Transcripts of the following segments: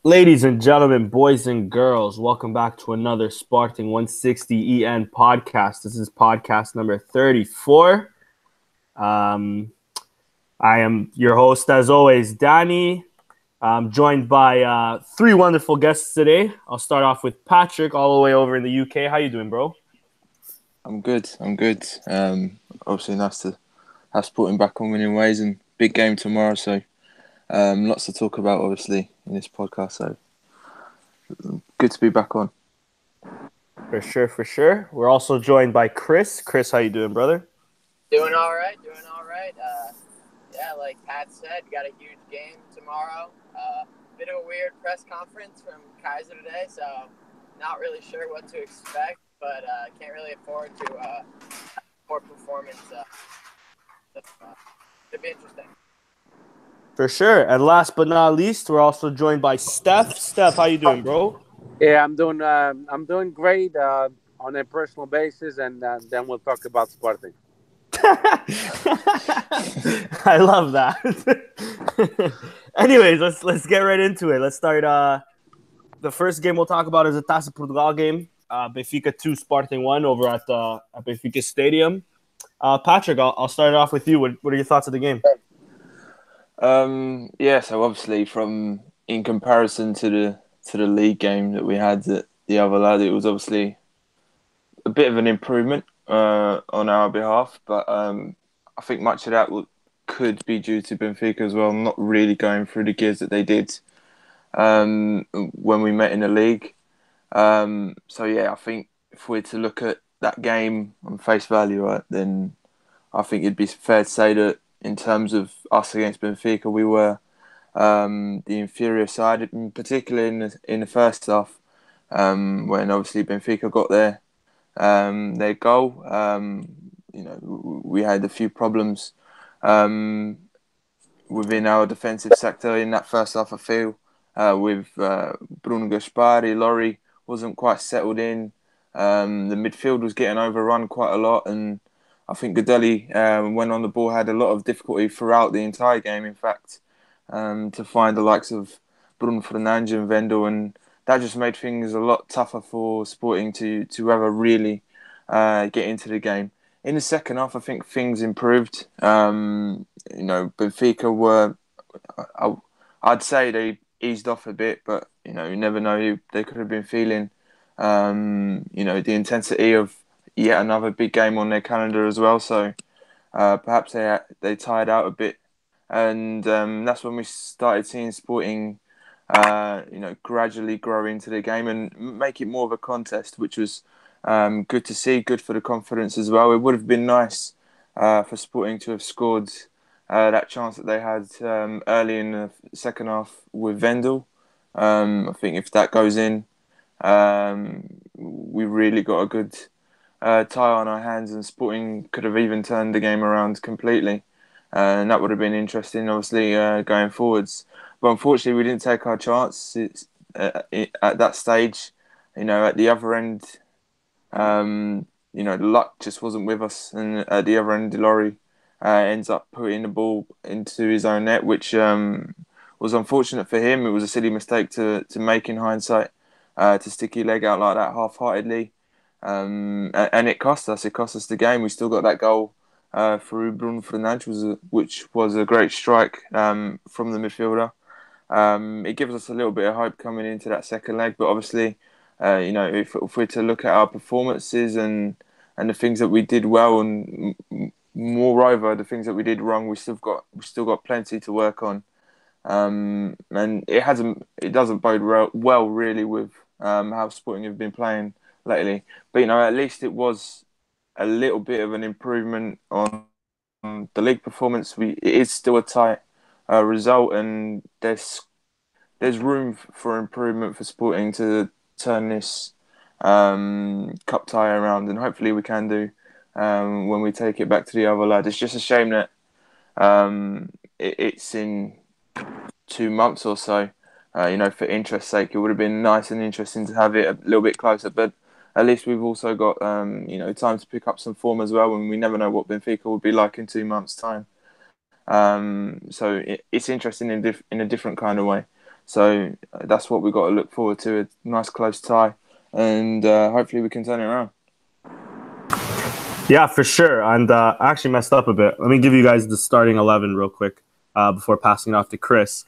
Ladies and gentlemen, boys and girls, welcome back to another Sporting160EN podcast. This is podcast number 34. Um, I am your host, as always, Danny. I'm joined by three wonderful guests today. I'll start off with Patrick, all the way over in the UK. How you doing, bro? I'm good. I'm good. Obviously, nice to have Sporting back on winning ways and big game tomorrow. So, lots to talk about, obviously, in this podcast. So, good to be back on. For sure, for sure. We're also joined by Chris. Chris, how you doing, brother? Doing all right. Yeah, like Pat said, got a huge game tomorrow. Bit of a weird press conference from Kaiser today, so not really sure what to expect, but can't really afford to more performance. Should be interesting. For sure. And last but not least, we're also joined by Steph. Steph, how you doing, bro? Yeah, I'm doing. I'm doing great on a personal basis, and then we'll talk about Sporting. I love that. Anyways, let's get right into it. Let's start. The first game we'll talk about is a Taça Portugal game. Benfica 2, Sporting 1 over at Benfica Stadium. Patrick, I'll start it off with you. What are your thoughts of the game? So obviously, in comparison to the league game that we had at the other lad, it was obviously a bit of an improvement on our behalf, but I think much of that could be due to Benfica as well, not really going through the gears that they did when we met in the league. I think if we're to look at that game on face value, right, then I think it'd be fair to say that in terms of us against Benfica, we were the inferior side, particularly in the first half, when obviously Benfica got their goal. We had a few problems within our defensive sector in that first half. I feel with Bruno Gaspari, Laurie wasn't quite settled in. The midfield was getting overrun quite a lot, and I think Godelli, when on the ball, had a lot of difficulty throughout the entire game, in fact, to find the likes of Bruno Fernandes and Vendel, and that just made things a lot tougher for Sporting to ever really get into the game. In the second half, I think things improved. Benfica were, I'd say they eased off a bit, but, you never know. They could have been feeling, the intensity of yet another big game on their calendar as well. So perhaps they tired out a bit. And that's when we started seeing Sporting, gradually grow into the game and make it more of a contest, which was good to see, good for the confidence as well. It would have been nice for Sporting to have scored that chance that they had early in the second half with Vendel. I think if that goes in, we really got a good tie on our hands, and Sporting could have even turned the game around completely. And that would have been interesting, obviously, going forwards. But unfortunately, we didn't take our chance at that stage. At the other end, the luck just wasn't with us. And at the other end, Laurie ends up putting the ball into his own net, which was unfortunate for him. It was a silly mistake to make in hindsight, to stick your leg out like that half-heartedly. And it cost us. It cost us the game. We still got that goal through Bruno Fernandes, which was a great strike from the midfielder. It gives us a little bit of hope coming into that second leg. But obviously, if we're to look at our performances and the things that we did well, and moreover the things that we did wrong, we still got plenty to work on. And it doesn't bode well really with how Sporting have been playing lately. But at least it was a little bit of an improvement on the league performance. It is still a tight result, and there's room for improvement for Sporting to turn this cup tie around, and hopefully we can do when we take it back to the other lad. It's just a shame that it's in 2 months or so. For interest's sake, it would have been nice and interesting to have it a little bit closer, but at least we've also got time to pick up some form as well, and we never know what Benfica will be like in 2 months' time. So it's interesting in a different kind of way. So that's what we've got to look forward to, a nice close tie. And hopefully we can turn it around. Yeah, for sure. And I actually messed up a bit. Let me give you guys the starting 11 real quick before passing it off to Chris.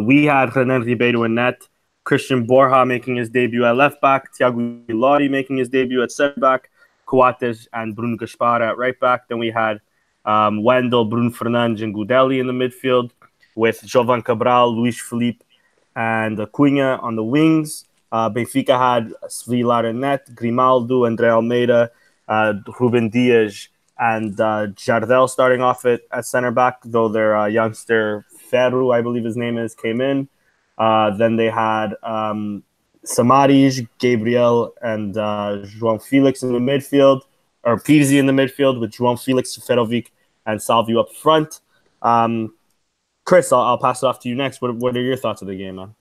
We had Renan Ribeiro in net, Christian Borja making his debut at left back, Thiago Lori making his debut at center back, Coates and Bruno Gaspar at right back. Then we had Wendell, Bruno Fernandes, and Goudelli in the midfield, with Jovan Cabral, Luis Felipe, and Cunha on the wings. Benfica had Vilar in net, Grimaldo, André Almeida, Ruben Dias, and Jardel starting off at center back, though their youngster Ferro, I believe his name is, came in. Then they had Samaris, Gabriel, and João Felix in the midfield, or Pizzi in the midfield, with João Felix, Seferovic, and Salvio up front. Chris, I'll pass it off to you next. What are your thoughts of the game, man?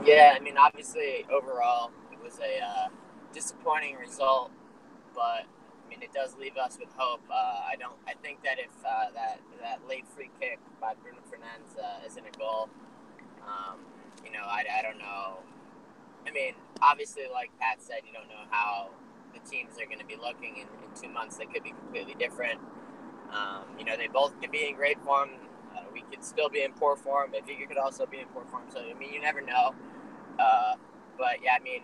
Yeah, I mean, obviously, overall, it was a disappointing result, but I mean, it does leave us with hope. I think that if that late free kick by Bruno Fernandes isn't a goal, I don't know. I mean, obviously, like Pat said, you don't know how the teams are going to be looking in 2 months. They could be completely different. They both could be in great form. We could still be in poor form. Benfica could also be in poor form. So, I mean, you never know. But, yeah, I mean,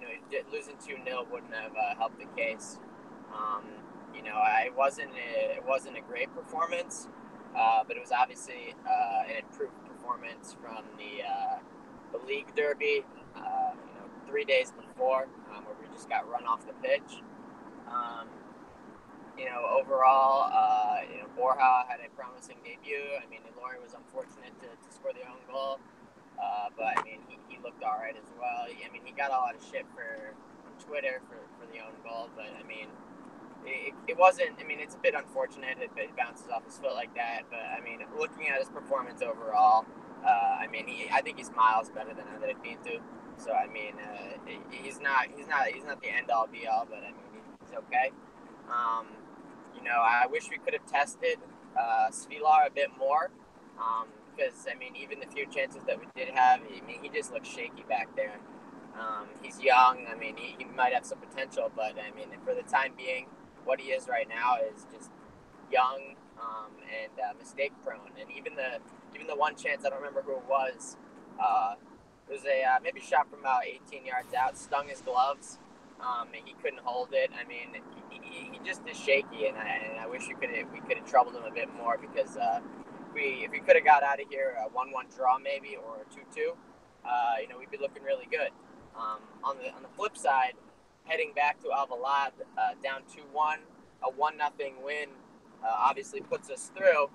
losing 2-0 wouldn't have helped the case. It wasn't a great performance, but it was obviously an improved performance from the league derby, 3 days before, where we just got run off the pitch. Overall, Borja had a promising debut. I mean, Ilori was unfortunate to score the own goal, but I mean, he looked all right as well. He got a lot of shit on Twitter for the own goal, but I mean, it wasn't. I mean, it's a bit unfortunate. It bounces off his foot like that, but I mean, looking at his performance overall, I think he's miles better than André Pinto. So I mean, he's not the end all be all, but I mean, he's okay. I wish we could have tested Svilar a bit more, because I mean, even the few chances that we did have, he just looks shaky back there. He's young. I mean, he might have some potential, but I mean, for the time being, what he is right now is just young and mistake prone. And even the one chance, I don't remember who it was. It was a maybe shot from about 18 yards out, stung his gloves. And he couldn't hold it. I mean, he just is shaky, and I wish we could have troubled him a bit more, because if we could have got out of here a 1-1 draw maybe, or a 2-2, we'd be looking really good. On the flip side, heading back to Alvalade, down 2-1, a 1-0 win obviously puts us through.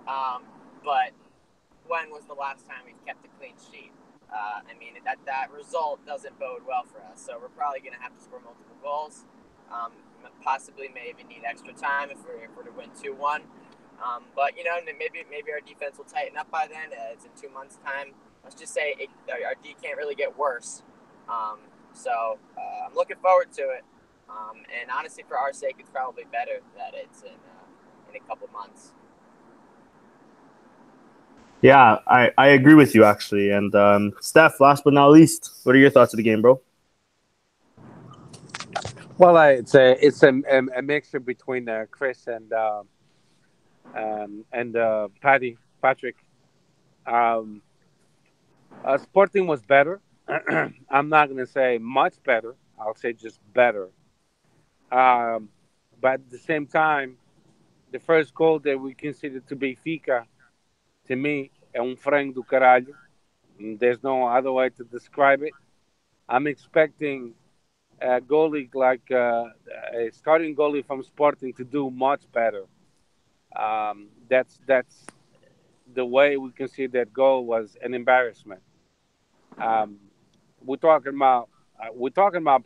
But when was the last time we've kept a clean sheet? That result doesn't bode well for us. So we're probably going to have to score multiple goals. Possibly may even need extra time if we're to win 2-1. But maybe our defense will tighten up by then. It's in 2 months' time. Let's just say our D can't really get worse. So I'm looking forward to it. And honestly, for our sake, it's probably better that it's in a couple months. Yeah, I agree with you, actually. And Steph, last but not least, what are your thoughts of the game, bro? Well, it's a mixture between Chris and Patrick. Sporting was better. I'm not going to say much better. I'll say just better. But at the same time, the first goal that we considered to be Benfica, to me, é frango do caralho. There's no other way to describe it. I'm expecting a goalie like a starting goalie from Sporting to do much better. That's the way we consider that goal was an embarrassment. We're talking about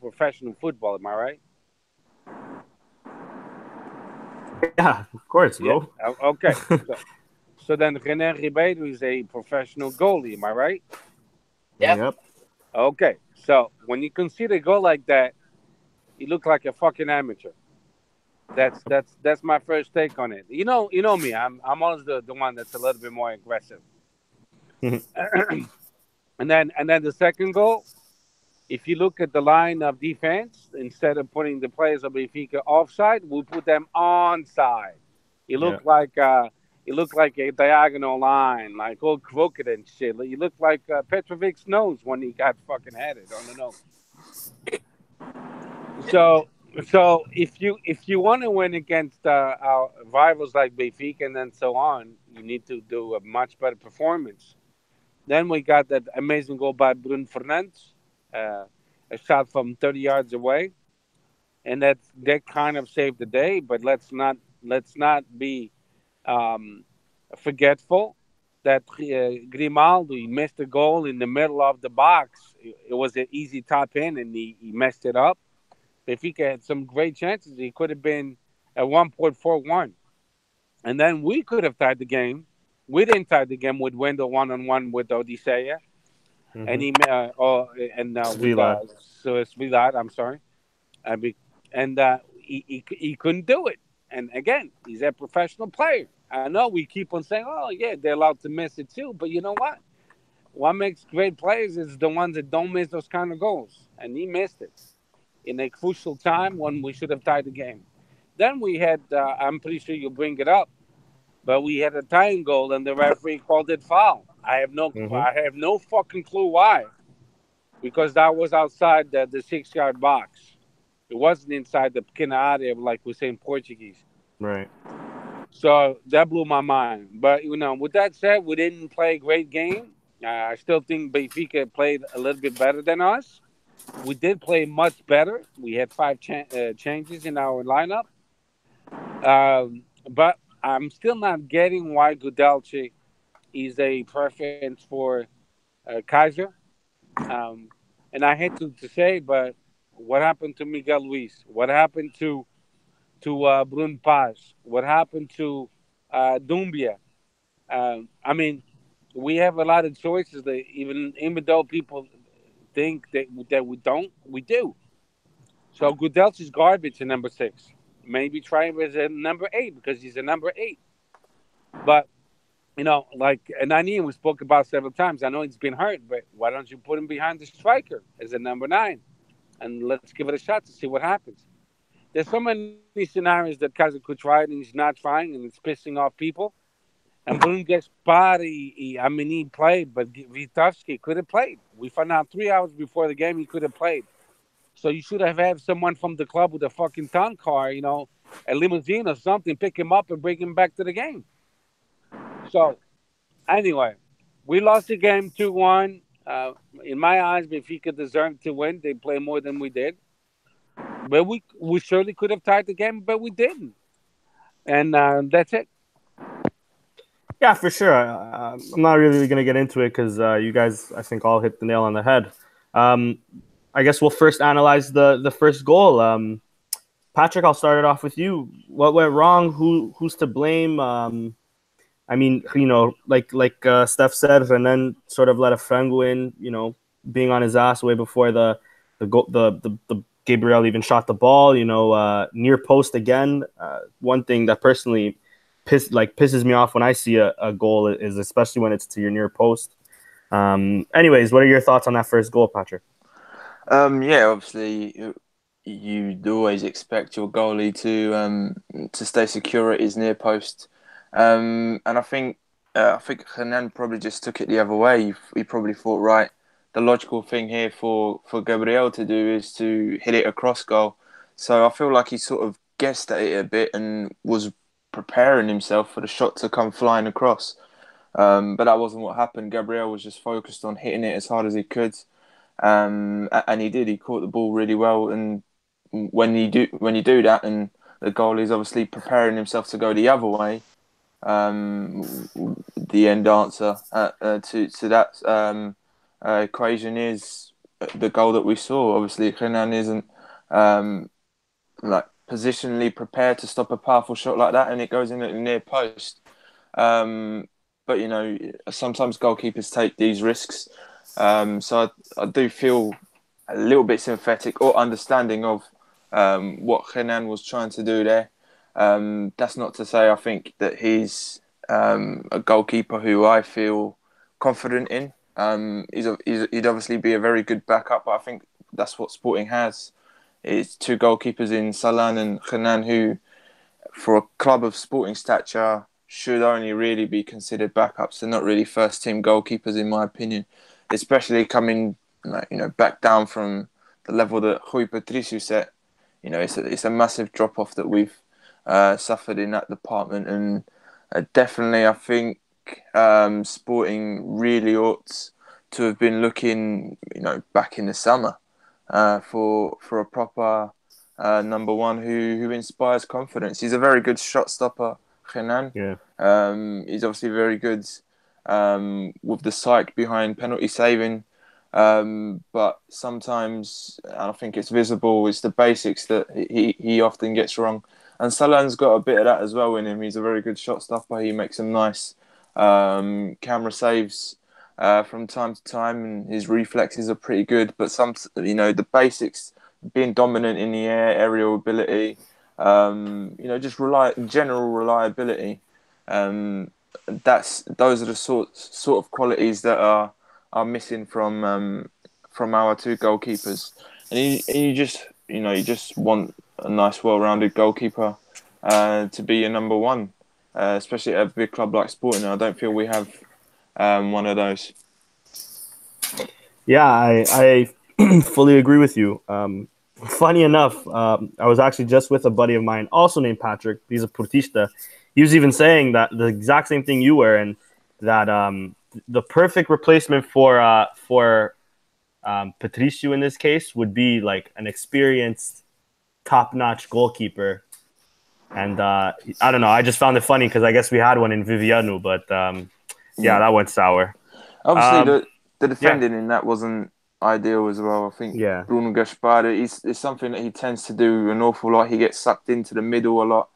professional football. Am I right? Yeah, of course, bro. Yeah. Okay. So then René Ribeiro is a professional goalie. Am I right? Yep. Okay. So when you consider a goal like that, you look like a fucking amateur. That's my first take on it. You know me. I'm always the one that's a little bit more aggressive. And then the second goal, if you look at the line of defense, instead of putting the players of Benfica offside, we put them onside. It Yeah. looked like a diagonal line, like all crooked and shit. You look like Petrovic's nose when he got fucking headed on the nose. So, so if you want to win against our rivals like Benfica and then so on, you need to do a much better performance. Then we got that amazing goal by Bruno Fernandes, uh, a shot from 30 yards away, and that kind of saved the day. But let's not be um, forgetful that Grimaldo he missed a goal in the middle of the box. It was an easy top in, and he messed it up. Benfica had some great chances. He could have been at 1.41. And then we could have tied the game. We didn't tie the game with Wendell one-on-one with Odisseia. And Mm-hmm. he and with Svila. Svilat, I'm sorry. I mean, and he couldn't do it. And again, he's a professional player. I know we keep on saying, "Oh yeah, they're allowed to miss it too." But you know what? What makes great players is the ones that don't miss those kind of goals. And he missed it in a crucial time when we should have tied the game. Then we had, I'm pretty sure you'll bring it up, but we had a tying goal and the referee called it foul. Mm-hmm. I have no fucking clue why, because that was outside the 6 yard box. It wasn't inside the pequena area like we say in Portuguese. Right. So that blew my mind. But with that said, we didn't play a great game. I still think Benfica played a little bit better than us. We did play much better. We had five changes in our lineup. But I'm still not getting why Gudelci is a preference for Kaiser. Um, and I hate to say, but what happened to Miguel Luis? What happened to Brun Paz? What happened to Dumbia? I mean, we have a lot of choices that even though people think that we don't, we do. So Gudelch is garbage at number six. Maybe try him as a number eight because he's a number eight. But like Nani we spoke about several times. I know he's been hurt, but why don't you put him behind the striker as a number nine and let's give it a shot to see what happens. There's so many scenarios that Kaiser could try and he's not trying and it's pissing off people. And Bruno Gaspar, I mean, he played, but Vitovsky could have played. We found out 3 hours before the game he could have played. So you should have had someone from the club with a fucking town car, a limousine or something, pick him up and bring him back to the game. So anyway, we lost the game 2-1. In my eyes, Benfica deserved to win. They played more than we did. But we surely could have tied the game, but we didn't. And that's it. Yeah, for sure. I'm not really going to get into it because you guys, I think, all hit the nail on the head. Um, I guess we'll first analyze the first goal. Patrick, I'll start it off with you. What went wrong? Who's to blame? I mean, like Steph said, Renan sort of let a frango in. Being on his ass way before the Gabriel even shot the ball. Near post again. One thing that personally pisses me off when I see a goal is especially when it's to your near post. Anyways, what are your thoughts on that first goal, Patrick? Yeah, obviously you'd always expect your goalie to stay secure at his near post, and I think Hernan probably just took it the other way. He probably thought, right, the logical thing here for Gabriel to do is to hit it across goal. So I feel like he sort of guessed at it a bit and was preparing himself for the shot to come flying across. But that wasn't what happened. Gabriel was just focused on hitting it as hard as he could. And he did. He caught the ball really well. And when you do that, and the goalie's obviously preparing himself to go the other way, the end answer to that equation is the goal that we saw. Obviously, Renan isn't like positionally prepared to stop a powerful shot like that, and it goes in at the near post. But sometimes goalkeepers take these risks. So I do feel a little bit sympathetic or understanding of what Renan was trying to do there. That's not to say I think that he's a goalkeeper who I feel confident in. He'd obviously be a very good backup, but I think that's what Sporting has. It's two goalkeepers in Salan and Renan who, for a club of Sporting stature, should only really be considered backups. They're not really first team goalkeepers, in my opinion, especially coming back down from the level that Rui Patricio set. It's a massive drop off that we've suffered in that department, and definitely I think Sporting really ought to have been looking, back in the summer for a proper number one who inspires confidence. He's a very good shot stopper, Renan. Yeah. He's obviously very good with the psyche behind penalty saving. But sometimes, and I think it's visible, it's the basics that he often gets wrong. And Salan's got a bit of that as well in him. He's a very good shot stopper. He makes some nice camera saves from time to time, and his reflexes are pretty good. But the basics, being dominant in the air, aerial ability, just general reliability. Those are the sort of qualities that are missing from our two goalkeepers, and you just want a nice, well-rounded goalkeeper to be your number one, especially at a big club like Sporting. I don't feel we have one of those. Yeah, I fully agree with you. Funny enough, I was actually just with a buddy of mine, also named Patrick. He's a Portista. He was even saying that the exact same thing you were, and that the perfect replacement for Patricio in this case would be like an experienced, top-notch goalkeeper. And I don't know. I just found it funny because I guess we had one in Vivianu, but that went sour. Obviously, the defending in that wasn't ideal as well. I think Bruno Gaspar, it's something that he tends to do an awful lot. He gets sucked into the middle a lot,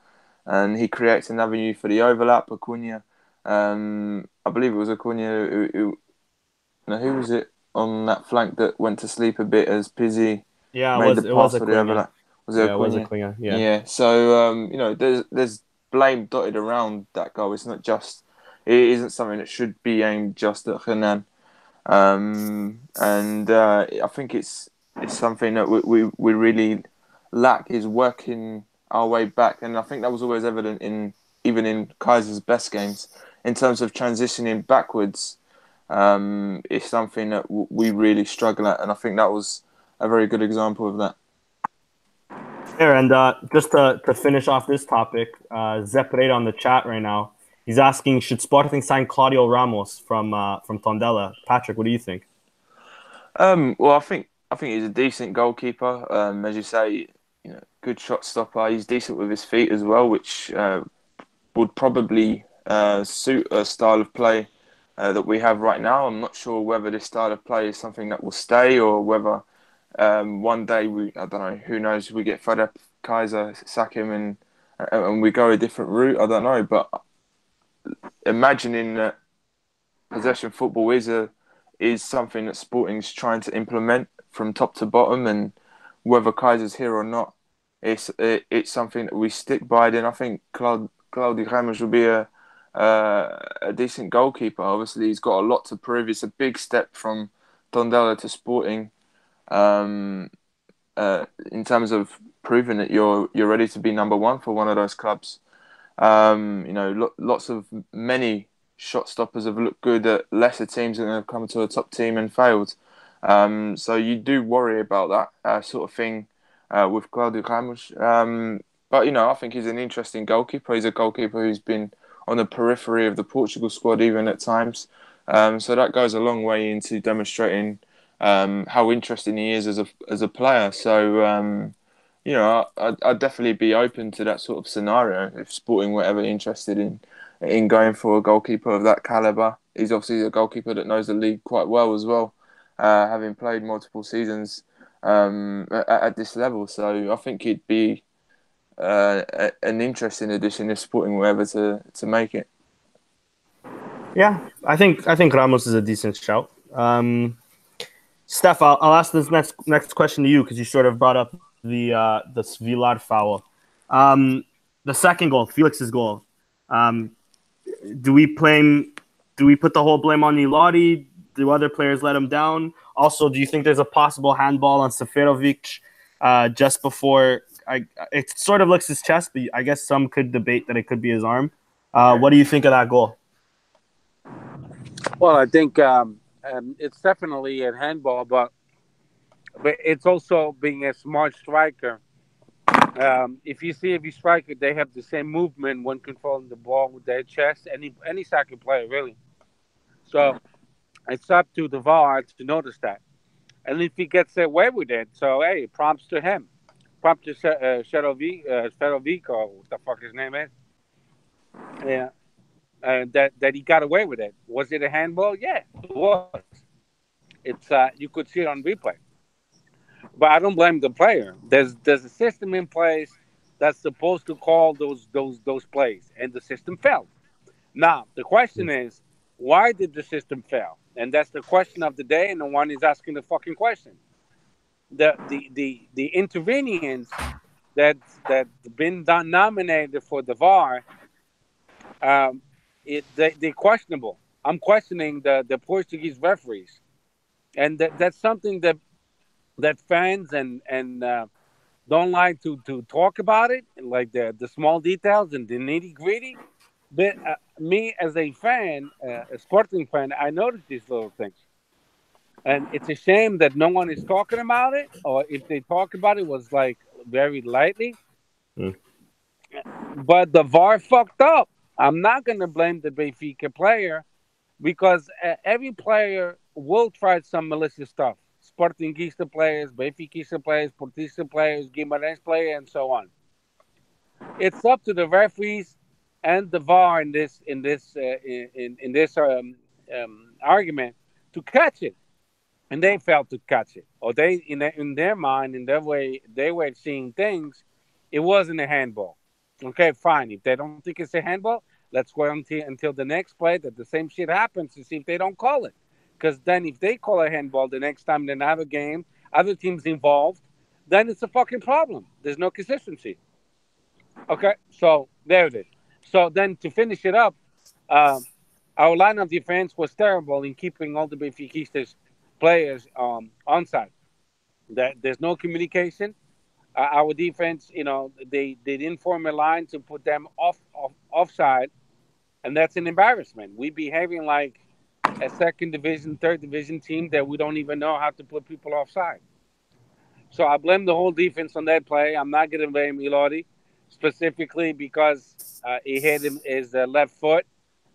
and he creates an avenue for the overlap. Acuna, I believe it was Acuna who was it on that flank that went to sleep a bit as Pizzi made the pass for the overlap? Was it Acuna? It was Acuna. Yeah. So there's blame dotted around that goal. It's not just. It isn't something that should be aimed just at Renan. I think it's something that we really lack, is working our way back, and I think that was always evident even in Kaiser's best games in terms of transitioning backwards. It's something that we really struggle at, and I think that was a very good example of that. There, and just to finish off this topic, Zeprate on the chat right now. He's asking, should Sporting sign Claudio Ramos from Tondela? Patrick, what do you think? Well, I think he's a decent goalkeeper. As you say, good shot stopper. He's decent with his feet as well, which would probably suit a style of play that we have right now. I'm not sure whether this style of play is something that will stay, or whether one day I don't know. Who knows? We get fed up, Kaiser, sack him, and we go a different route. I don't know, but imagining that possession football is something that Sporting's trying to implement from top to bottom, and whether Kaiser's here or not, it's something that we stick by. Then I think Claudio Ramos will be a decent goalkeeper. Obviously, he's got a lot to prove. It's a big step from Tondela to Sporting, in terms of proving that you're ready to be number one for one of those clubs. Many shot stoppers have looked good at lesser teams and have come to a top team and failed. So you do worry about that sort of thing with Claudio Ramos. But I think he's an interesting goalkeeper. He's a goalkeeper who's been on the periphery of the Portugal squad even at times. So that goes a long way into demonstrating how interesting he is as a player. So I'd definitely be open to that sort of scenario if Sporting were ever interested in going for a goalkeeper of that caliber. He's obviously a goalkeeper that knows the league quite well as well, having played multiple seasons at this level. So I think he'd be an interesting addition if Sporting were ever to make it. Yeah, I think Ramos is a decent shout. Steph, I'll ask this next question to you because you sort of brought up the Villar foul. The second goal, Felix's goal. Do we put the whole blame on Ilari? do other players let him down? Also, do you think there's a possible handball on Seferovic just before? It sort of looks his chest, but I guess some could debate that it could be his arm. What do you think of that goal? Well, I think it's definitely a handball, but it's also being a smart striker. If you see every striker, they have the same movement when controlling the ball with their chest. Any soccer player, really. So it's up to the VAR to notice that. And if he gets away with it, so hey, prompts to him. Prompts to Ferovic, or what the fuck his name is. Yeah. That he got away with it. Was it a handball? Yeah, it was. It's you could see it on replay. But I don't blame the player. There's a system in place that's supposed to call those plays, and the system failed. Now the question is, why did the system fail? And that's the question of the day, and the one is asking the fucking question. The intervenience that's been nominated for the VAR, they're questionable. I'm questioning the Portuguese referees, and that's something that fans and don't like to talk about it, like the small details and the nitty gritty. But me as a fan, a Sporting fan, I notice these little things, and it's a shame that no one is talking about it, or if they talk about it, was like very lightly. But the VAR fucked up. I'm not gonna blame the Benfica player, because every player will try some malicious stuff. Sportingista players, Benfica players, Portuguese players, Guimarães players, and so on. It's up to the referees and the VAR in this argument to catch it, and they failed to catch it, or they in their mind, in their way, they were seeing things. It wasn't a handball. Okay, fine. If they don't think it's a handball, let's wait until the next play that the same shit happens to see if they don't call it. Because then if they call a handball the next time they have a game, other teams involved, then it's a fucking problem. There's no consistency. Okay, so there it is. So then to finish it up, our line of defense was terrible in keeping all the Benfica players onside. There's no communication. Our defense, they didn't form a line to put them offside, and that's an embarrassment. We behaving like a second division, third division team that we don't even know how to put people offside. So I blame the whole defense on that play. I'm not going to blame Ilori specifically because he hit his left foot.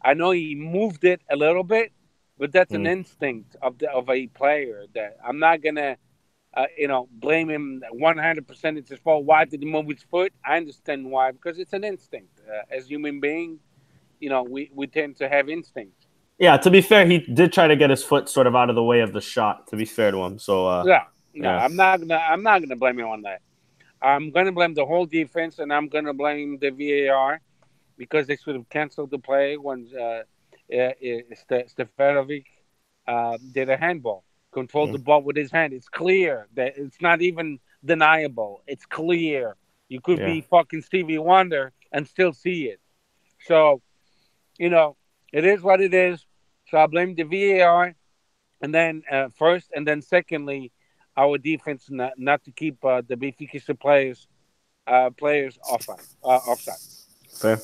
I know he moved it a little bit, but that's an instinct of a player that I'm not going to blame him 100%. It's his fault. Why did he move his foot? I understand why, because it's an instinct. As human beings, we tend to have instinct. Yeah, to be fair, he did try to get his foot sort of out of the way of the shot, to be fair to him. So yeah. I'm not gonna blame him on that. I'm gonna blame the whole defense, and I'm gonna blame the VAR because they should have canceled the play when Stefarovic did a handball. Controlled the ball with his hand. It's clear that it's not even deniable. It's clear. You could be fucking Stevie Wonder and still see it. So, it is what it is. So I blame the VAR, and then first, and then secondly, our defense not to keep the Benfica players offside. Fair.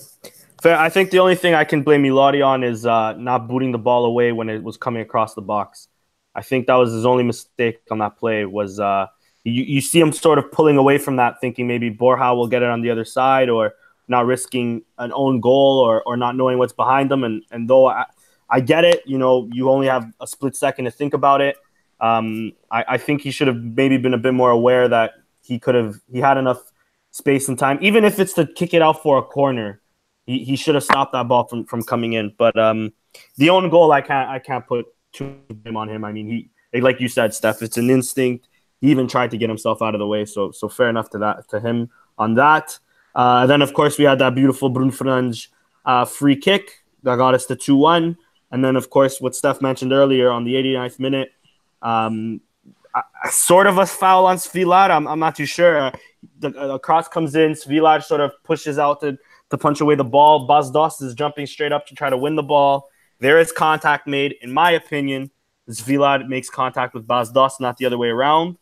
I think the only thing I can blame Ilori on is not booting the ball away when it was coming across the box. I think that was his only mistake on that play. Was you see him sort of pulling away from that, thinking maybe Borja will get it on the other side, or not risking an own goal, or not knowing what's behind them. And though I get it, you only have a split second to think about it. I think he should have maybe been a bit more aware that he had enough space and time, even if it's to kick it out for a corner. He should have stopped that ball from coming in. But the own goal, I can't put too much on him. I mean, he, like you said, Steph, it's an instinct. He even tried to get himself out of the way. So fair enough to him on that. Then of course we had that beautiful Bruno Fernandes free kick that got us to 2-1. And then of course what Steph mentioned earlier on the 89th minute, sort of a foul on Svilar. I'm not too sure. The cross comes in. Svilar sort of pushes out to punch away the ball. Bas Dost is jumping straight up to try to win the ball. There is contact made. In my opinion, Zvila makes contact with Bas Dost, not the other way around.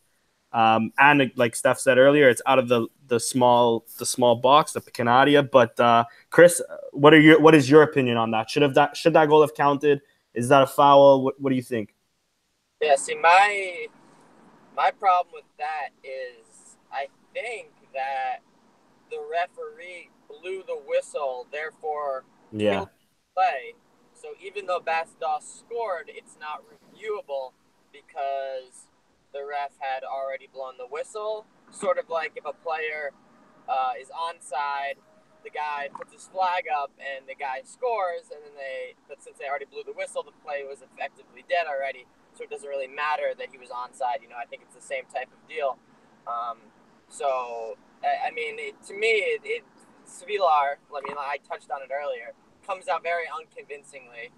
And like Steph said earlier, it's out of the small box, the Canaria. But Chris, what is your opinion on that? Should that goal have counted? Is that a foul? What do you think? Yeah, see, my problem with that is I think that the referee blew the whistle, therefore killed the play. So even though Bastos scored, it's not reviewable because the ref had already blown the whistle. Sort of like if a player is onside, the guy puts his flag up and the guy scores, and then but since they already blew the whistle, the play was effectively dead already. So it doesn't really matter that he was onside. I think it's the same type of deal. So I mean, to me, Sevillar, I touched on it earlier, comes out very unconvincingly.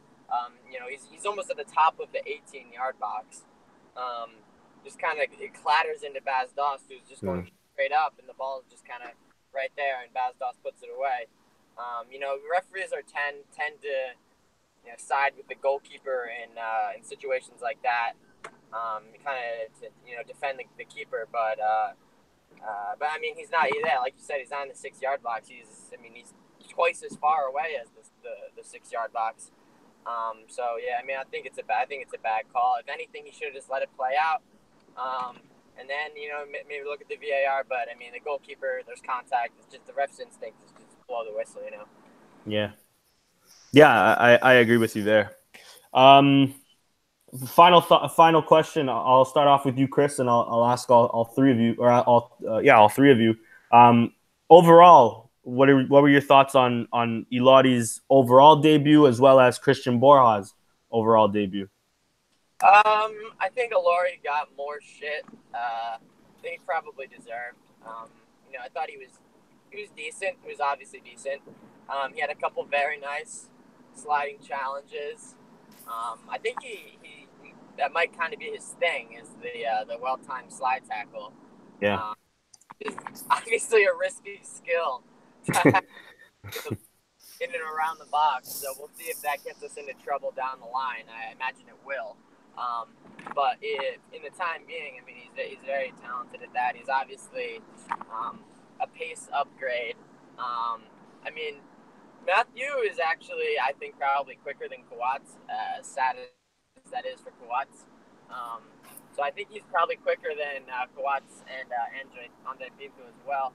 He's almost at the top of the 18-yard box. Just kind of it clatters into Bas Dost, who's just going straight up, and the ball is just kind of right there, and Bas Dost puts it away. Referees tend to side with the goalkeeper in situations like that, kind of to defend the keeper, but I mean, he's not like you said, he's not in the 6-yard box. He's twice as far away as the 6-yard box. So yeah, I mean, I think it's a bad call. If anything, he should have just let it play out, and then maybe look at the VAR. But I mean, the goalkeeper, there's contact. It's just the ref's instinct is just blow the whistle. Yeah, I agree with you there. Final question. I'll start off with you, Chris, and I'll ask all three of you, or all three of you. Overall, what were your thoughts on Ilori's overall debut as well as Christian Borja's overall debut? I think Ilori got more shit than he probably deserved. I thought he was decent. He was obviously decent. He had a couple very nice sliding challenges. I think he that might kind of be his thing, is the well-timed slide tackle. Yeah. It's obviously a risky skill to have in and around the box, so we'll see if that gets us into trouble down the line. I imagine it will. But in the time being, I mean, he's very talented at that. He's obviously a pace upgrade. I mean, Matthew is actually, I think, probably quicker than Coates, as sad as that is for Coates. So I think he's probably quicker than Coates and Andre Pinto as well.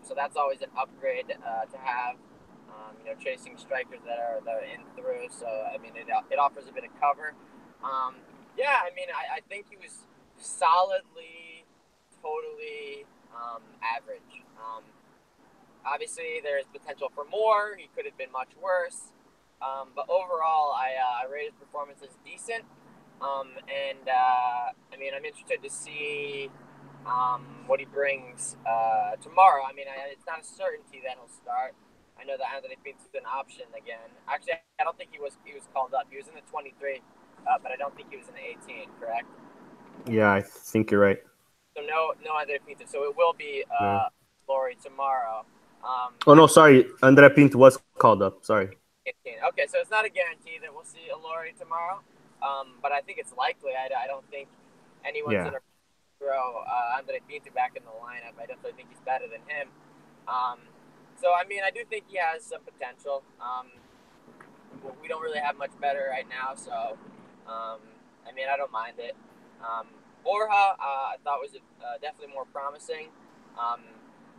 So that's always an upgrade to have. Chasing strikers that are in through. So I mean, it offers a bit of cover. I mean, I think he was solidly, totally average. Obviously, there's potential for more. He could have been much worse. But overall, I rate his performance as decent. I mean, I'm interested to see what he brings tomorrow. I mean, it's not a certainty that he'll start. I know that Anthony Pinto's an option again. Actually, I don't think he was called up. He was in the 23, but I don't think he was in the 18, correct? Yeah, I think you're right. So no Anthony Pinto. So it will be Laurie tomorrow. No, sorry. Andre Pinto was called up. Sorry. 18. Okay, so it's not a guarantee that we'll see Laurie tomorrow, but I think it's likely. I don't think anyone's going to throw Andre Pinto back in the lineup. I definitely think he's better than him. So, I mean, I do think he has some potential. We don't really have much better right now, so, I mean, I don't mind it. Borja, I thought was definitely more promising,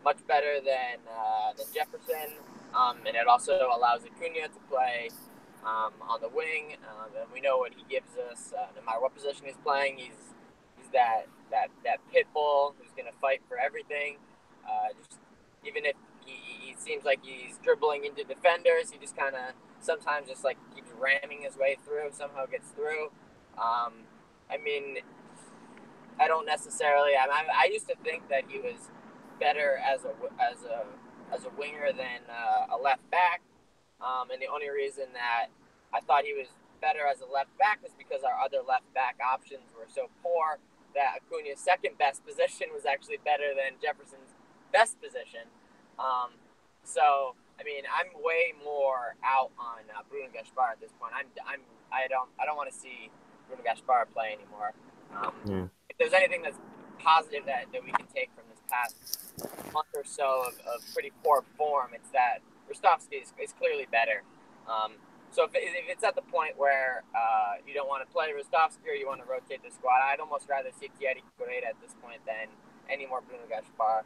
much better than Jefferson, and it also allows Acuna to play on the wing, and we know what he gives us. No matter what position he's playing, he's that pit bull who's going to fight for everything. Just even if he seems like he's dribbling into defenders, he just kind of sometimes just like keeps ramming his way through, somehow gets through. I mean, I don't necessarily. I used to think that he was better as a winger than a left back, and the only reason that I thought he was better as a left back was because our other left back options were so poor that Acuna's second best position was actually better than Jefferson's best position. So I mean, I'm way more out on Bruno Gaspar at this point. I don't want to see Bruno Gaspar play anymore. Yeah. If there's anything that's positive that we can take from this past month or so of pretty poor form, it's that Ristovski is clearly better. So if it's at the point where you don't want to play Ristovski or you want to rotate the squad, I'd almost rather see Thierry Correia at this point than any more Bruno Gaspar,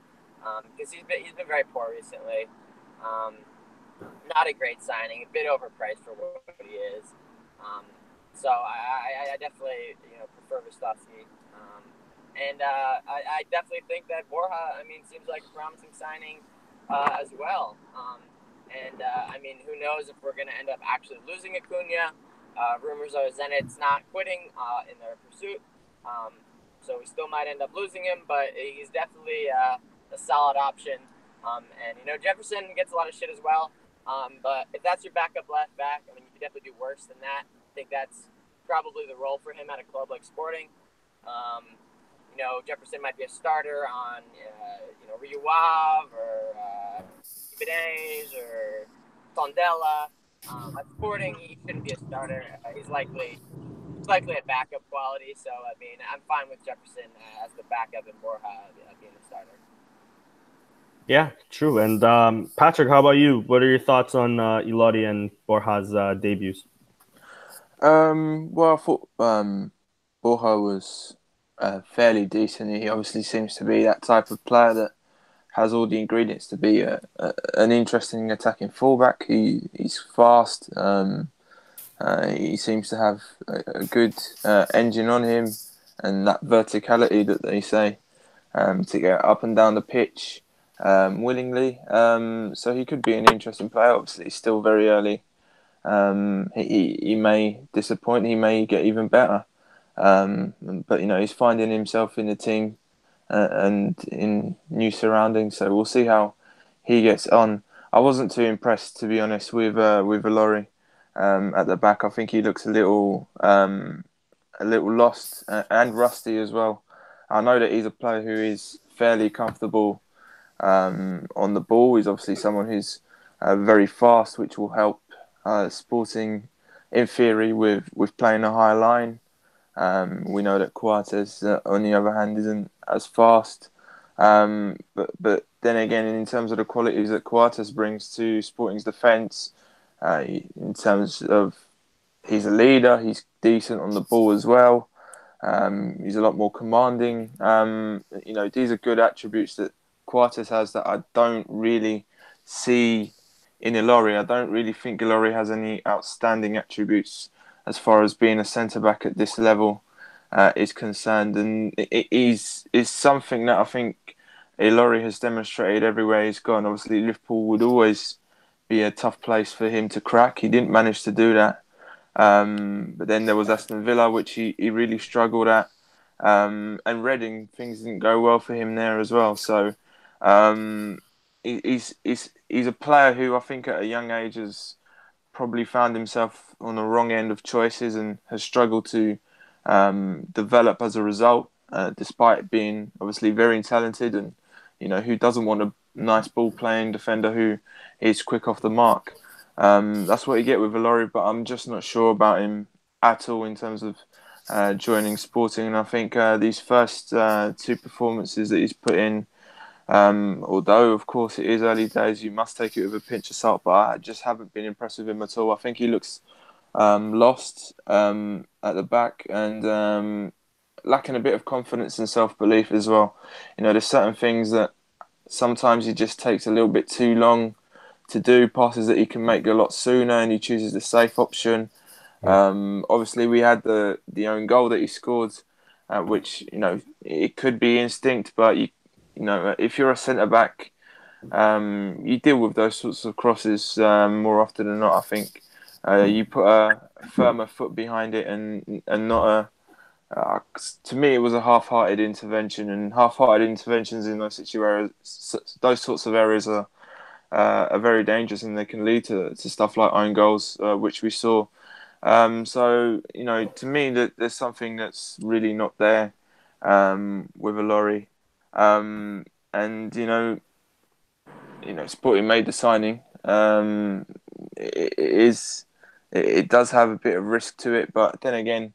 because he's been very poor recently. Not a great signing, a bit overpriced for what he is. So I definitely prefer Ristovski. And I definitely think that Borja, seems like a promising signing as well. Who knows if we're going to end up actually losing Acuna. Rumors are Zenit's not quitting in their pursuit. So we still might end up losing him, but he's definitely a solid option. Jefferson gets a lot of shit as well. But if that's your backup left back, you can definitely do worse than that. I think that's probably the role for him at a club like Sporting. Jefferson might be a starter on, Rio Ave or Ibanez or Tondela. At Sporting, he shouldn't be a starter. He's likely a backup quality. So, I'm fine with Jefferson as the backup and Borja being the starter. Yeah, true. And Patrick, how about you? What are your thoughts on Ilori and Borja's debuts? Well, I thought Borja was fairly decent. He obviously seems to be that type of player that has all the ingredients to be an interesting attacking fullback. He's fast. He seems to have a good engine on him, and that verticality that they say to get up and down the pitch willingly. So he could be an interesting player. Obviously, he's still very early. He may disappoint. He may get even better. But he's finding himself in the team and in new surroundings. So we'll see how he gets on. I wasn't too impressed, to be honest, with Ilori at the back. I think he looks a little lost and rusty as well. I know that he's a player who is fairly comfortable on the ball. He's obviously someone who's very fast, which will help Sporting in theory with playing a high line. We know that Coates, on the other hand, isn't as fast. But then again, in terms of the qualities that Coates brings to Sporting's defence, in terms of he's a leader, he's decent on the ball as well. He's a lot more commanding. These are good attributes that Coates has that I don't really see in Ilori. I don't really think Ilori has any outstanding attributes as far as being a centre-back at this level is concerned. And it is something that I think Ilori has demonstrated everywhere he's gone. Obviously, Liverpool would always be a tough place for him to crack. He didn't manage to do that. But then there was Aston Villa, which he really struggled at. And Reading, things didn't go well for him there as well. So he's a player who I think at a young age has probably found himself on the wrong end of choices and has struggled to develop as a result, despite being obviously very talented and who doesn't want a nice ball playing defender who is quick off the mark. That's what you get with Ilori, but I'm just not sure about him at all in terms of joining Sporting. And I think these first two performances that he's put in, although of course it is early days, you must take it with a pinch of salt, but I just haven't been impressed with him at all. I think he looks lost at the back and lacking a bit of confidence and self-belief as well. There's certain things that sometimes he just takes a little bit too long to do, passes that he can make a lot sooner, and he chooses the safe option. Obviously, we had the own goal that he scored, which it could be instinct, but if you're a centre back, you deal with those sorts of crosses more often than not. I think you put a firmer foot behind it and not a. To me, it was a half-hearted intervention, and half-hearted interventions in those sorts of areas are very dangerous, and they can lead to stuff like own goals, which we saw. So to me, there's something that's really not there with Ilori, and Sporting made the signing. It does have a bit of risk to it, but then again,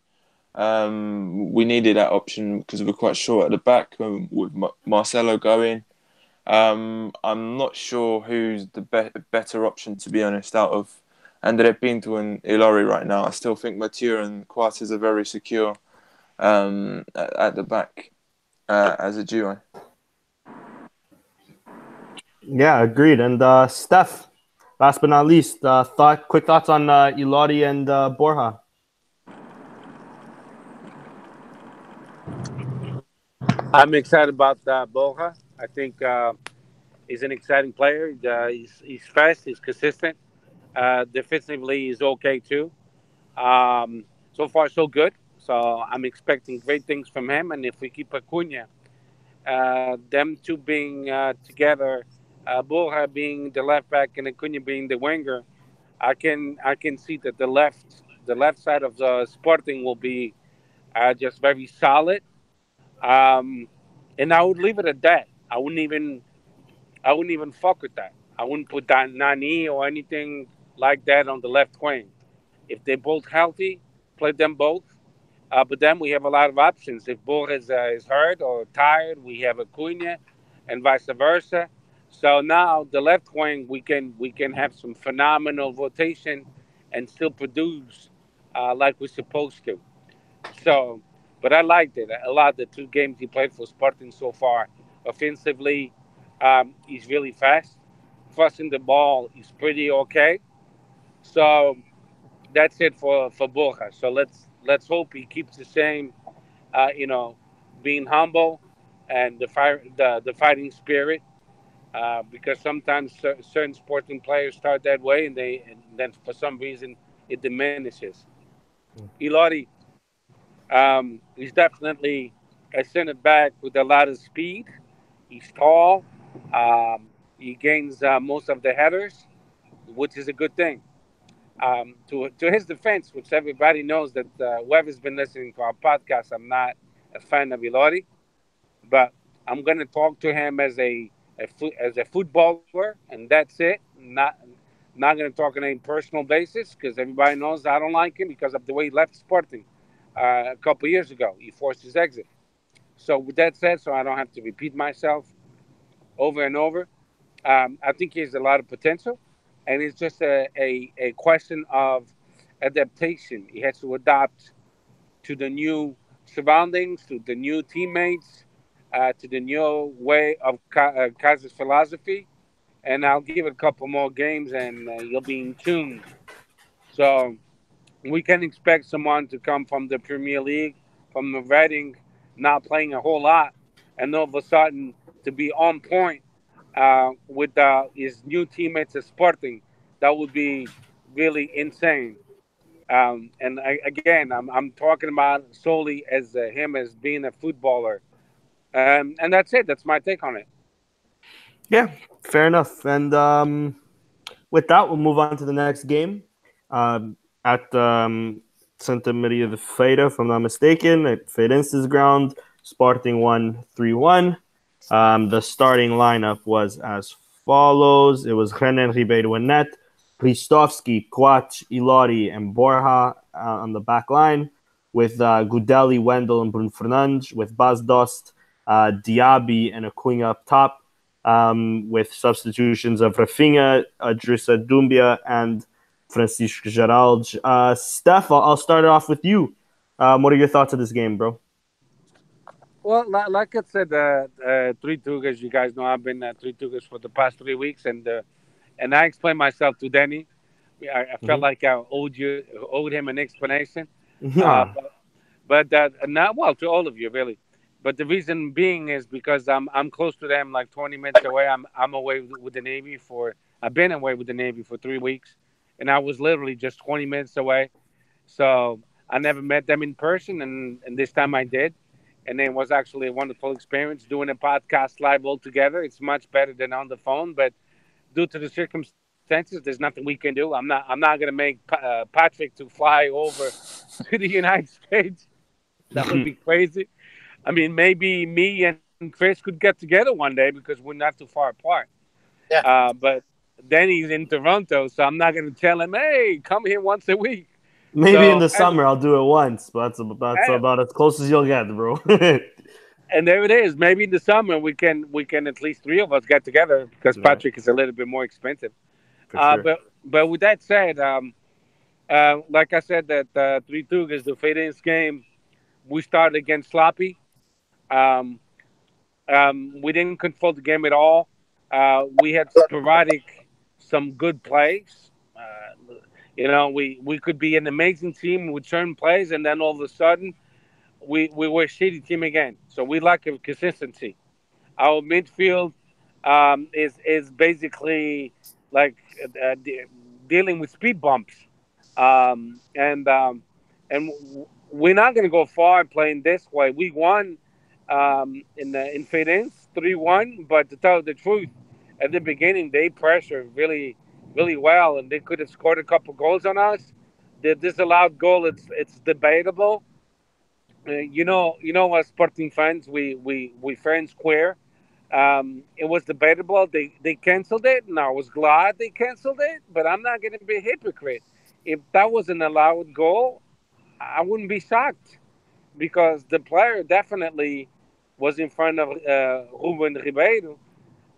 We needed that option because we're quite short at the back with Marcelo going. I'm not sure who's the better option, to be honest, out of Andre Pinto and Ilori right now. I still think Mathieu and Coates are very secure at the back as a duo. Yeah, agreed. And Steph, last but not least, quick thoughts on Ilori and Borja. I'm excited about Borja. I think he's an exciting player. He's fast. He's consistent. Defensively, he's okay too. So far, so good. So I'm expecting great things from him. And if we keep Acuna, them two being together, Borja being the left back and Acuna being the winger, I can see that the left side of the Sporting will be just very solid. Um, and I would leave it at that. I wouldn't even fuck with that. I wouldn't put that Nani or anything like that on the left wing. If they're both healthy, play them both. But then we have a lot of options. If Borges is hurt or tired, we have Acuna, and vice versa. So now the left wing, we can have some phenomenal rotation and still produce like we're supposed to. So, but I liked it a lot. The two games he played for Sporting so far, offensively, he's really fast. Crossing the ball, he's pretty okay. So that's it for Borja. So let's hope he keeps the same, you know, being humble and the fighting spirit. Because sometimes certain sporting players start that way, and then for some reason it diminishes. Ilori, he's definitely a center back with a lot of speed. He's tall. He gains most of the headers, which is a good thing. To his defense, which everybody knows that whoever's been listening to our podcast, I'm not a fan of Ilori, but I'm going to talk to him as a footballer, and that's it. Not going to talk on a personal basis because everybody knows I don't like him because of the way he left Sporting a couple of years ago. He forced his exit. So with that said, so I don't have to repeat myself over and over, I think he has a lot of potential, and it's just a question of adaptation. He has to adapt to the new surroundings, to the new teammates, to the new way of Kaiser's philosophy. And I'll give it a couple more games, and you'll be in tune. So we can expect someone to come from the Premier League, from the Reading, not playing a whole lot, and all of a sudden to be on point with his new teammates at Sporting. That would be really insane. Again, I'm talking about solely as him as being a footballer, and that's it. That's my take on it. Yeah, fair enough. And with that, we'll move on to the next game at Santa Maria de Feira, if I'm not mistaken, at Feirense's ground. Sporting won 3-1. The starting lineup was as follows. It was Renan Ribeiro and net, Ristovski, Coates, Ilori, and Borja on the back line, with Gudeli, Wendell, and Bruno Fernandes, with Bas Dost, Diaby, and Acuna up top, with substitutions of Rafinha, Adrissa Dumbia, and Francisco Geraldo. Steph, I'll start it off with you. What are your thoughts of this game, bro? Well, like I said, 3-2, as you guys know, I've been 3-2 for the past 3 weeks, and I explained myself to Danny. I felt like I owed him an explanation. Uh, Yeah. but not well to all of you really. But the reason being is because I'm close to them, like 20 minutes away. I'm away with the Navy for I've been away with the Navy for 3 weeks, and I was literally just 20 minutes away. So I never met them in person, and this time I did, and it was actually a wonderful experience doing a podcast live all together. It's much better than on the phone, but due to the circumstances, there's nothing we can do. I'm not going to make Patrick to fly over to the United States. That would be crazy. I mean, maybe me and Chris could get together one day because we're not too far apart. Yeah. But then he's in Toronto, so I'm not going to tell him, "Hey, come here once a week." Maybe in the and summer I'll do it once, but that's about as close as you'll get, bro. and there it is. Maybe in the summer we can at least three of us get together because Right, Patrick is a little bit more expensive. for sure. But with that said, like I said, that 3-2 is the Fidens game. We started against sloppy. Um, we didn't control the game at all. We had sporadic, some good plays. We could be an amazing team with certain plays, and then all of a sudden we were a shitty team again. So we lack of consistency. Our midfield is basically like dealing with speed bumps, and we're not going to go far playing this way. We won in Firenze 3-1, but to tell the truth, at the beginning they pressured really really well, and they could have scored a couple goals on us. The disallowed goal, it's debatable. As Sporting fans, we fair and square. It was debatable. They canceled it, and I was glad they canceled it. But I'm not going to be a hypocrite. If that was an allowed goal, I wouldn't be shocked because the player definitely was in front of Ruben Ribeiro,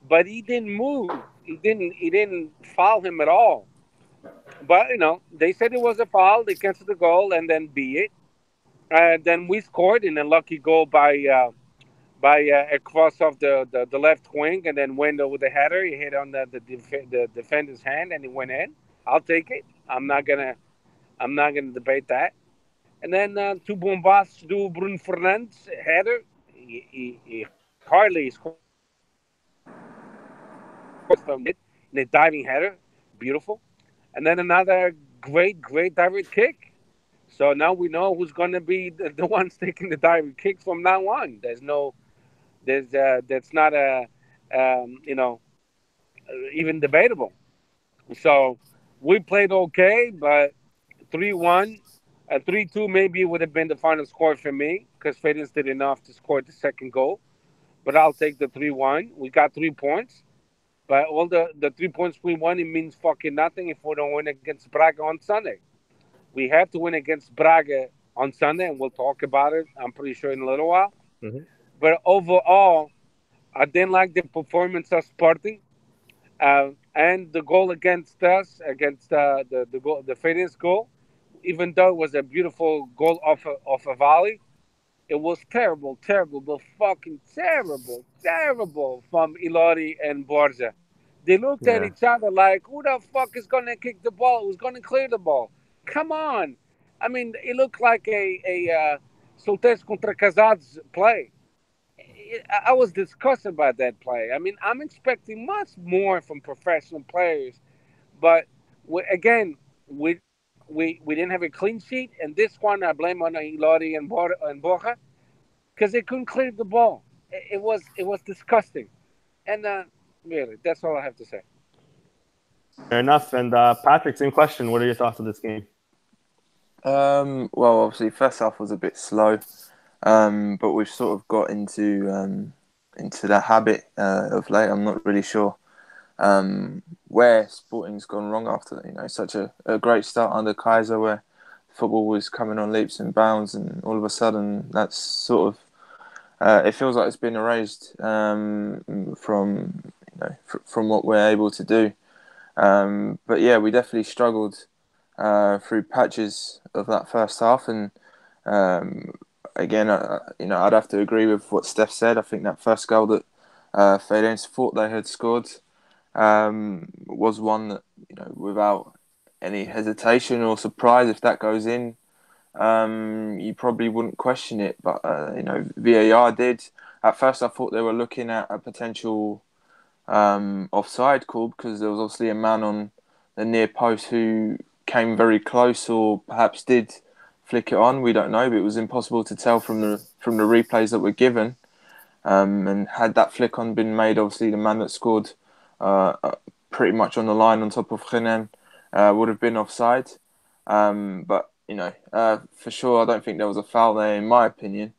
but he didn't move. He didn't foul him at all. But they said it was a foul. They canceled the goal, and then be it. Then we scored in a lucky goal by a cross off the left wing, and then went over the header. He hit on the defender's hand, and he went in. I'll take it. I'm not gonna debate that. And then two bombas do Bruno Fernandes header. He hardly scored from it in a diving header, beautiful. And then another great diving kick. So now we know who's going to be the ones taking the diving kicks from now on. That's not even debatable. So we played okay, but 3-1, 3-2 maybe would have been the final score for me because Fedens did enough to score the second goal. But I'll take the 3-1. We got 3 points. But all the 3 points we won, it means fucking nothing if we don't win against Braga on Sunday. We have to win against Braga on Sunday, and we'll talk about it, I'm pretty sure, in a little while. Mhm. But overall, I didn't like the performance of Sporting. And the goal against us, against the goal, the Fidens goal, even though it was a beautiful goal off a volley, it was terrible, terrible, but fucking terrible, terrible from Ilori and Borja. They looked at Yeah. each other like, who the fuck is going to kick the ball? Who's going to clear the ball? Come on. I mean, it looked like a solteiros contra casados play. I was disgusted by that play. I mean, I'm expecting much more from professional players, but again, we didn't have a clean sheet, and this one I blame on Ilori and Borja because they couldn't clear the ball. It was disgusting, and really, that's all I have to say. Fair enough. And Patrick, same question. What are your thoughts on this game? Well, obviously, first half was a bit slow, but we've sort of got into that habit of late. I'm not really sure where Sporting's gone wrong after such a great start under Kaiser, where football was coming on leaps and bounds, and all of a sudden that's sort of it feels like it's been erased from what we're able to do. But yeah, we definitely struggled through patches of that first half, and again, I'd have to agree with what Steph said. I think that first goal that Feirense thought they had scored was one that, without any hesitation or surprise, if that goes in, you probably wouldn't question it. But VAR did. At first, I thought they were looking at a potential offside call because there was obviously a man on the near post who came very close, or perhaps did flick it on. We don't know, but it was impossible to tell from the replays that were given. And had that flick on been made, obviously the man that scored pretty much on the line on top of Renan would have been offside. But for sure, I don't think there was a foul there, in my opinion.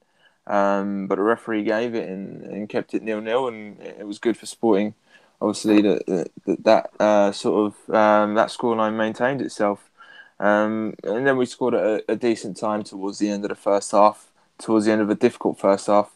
But the referee gave it and kept it 0-0, and it was good for Sporting. Obviously, that sort of that scoreline maintained itself. And then we scored at a decent time towards the end of the first half, towards the end of a difficult first half.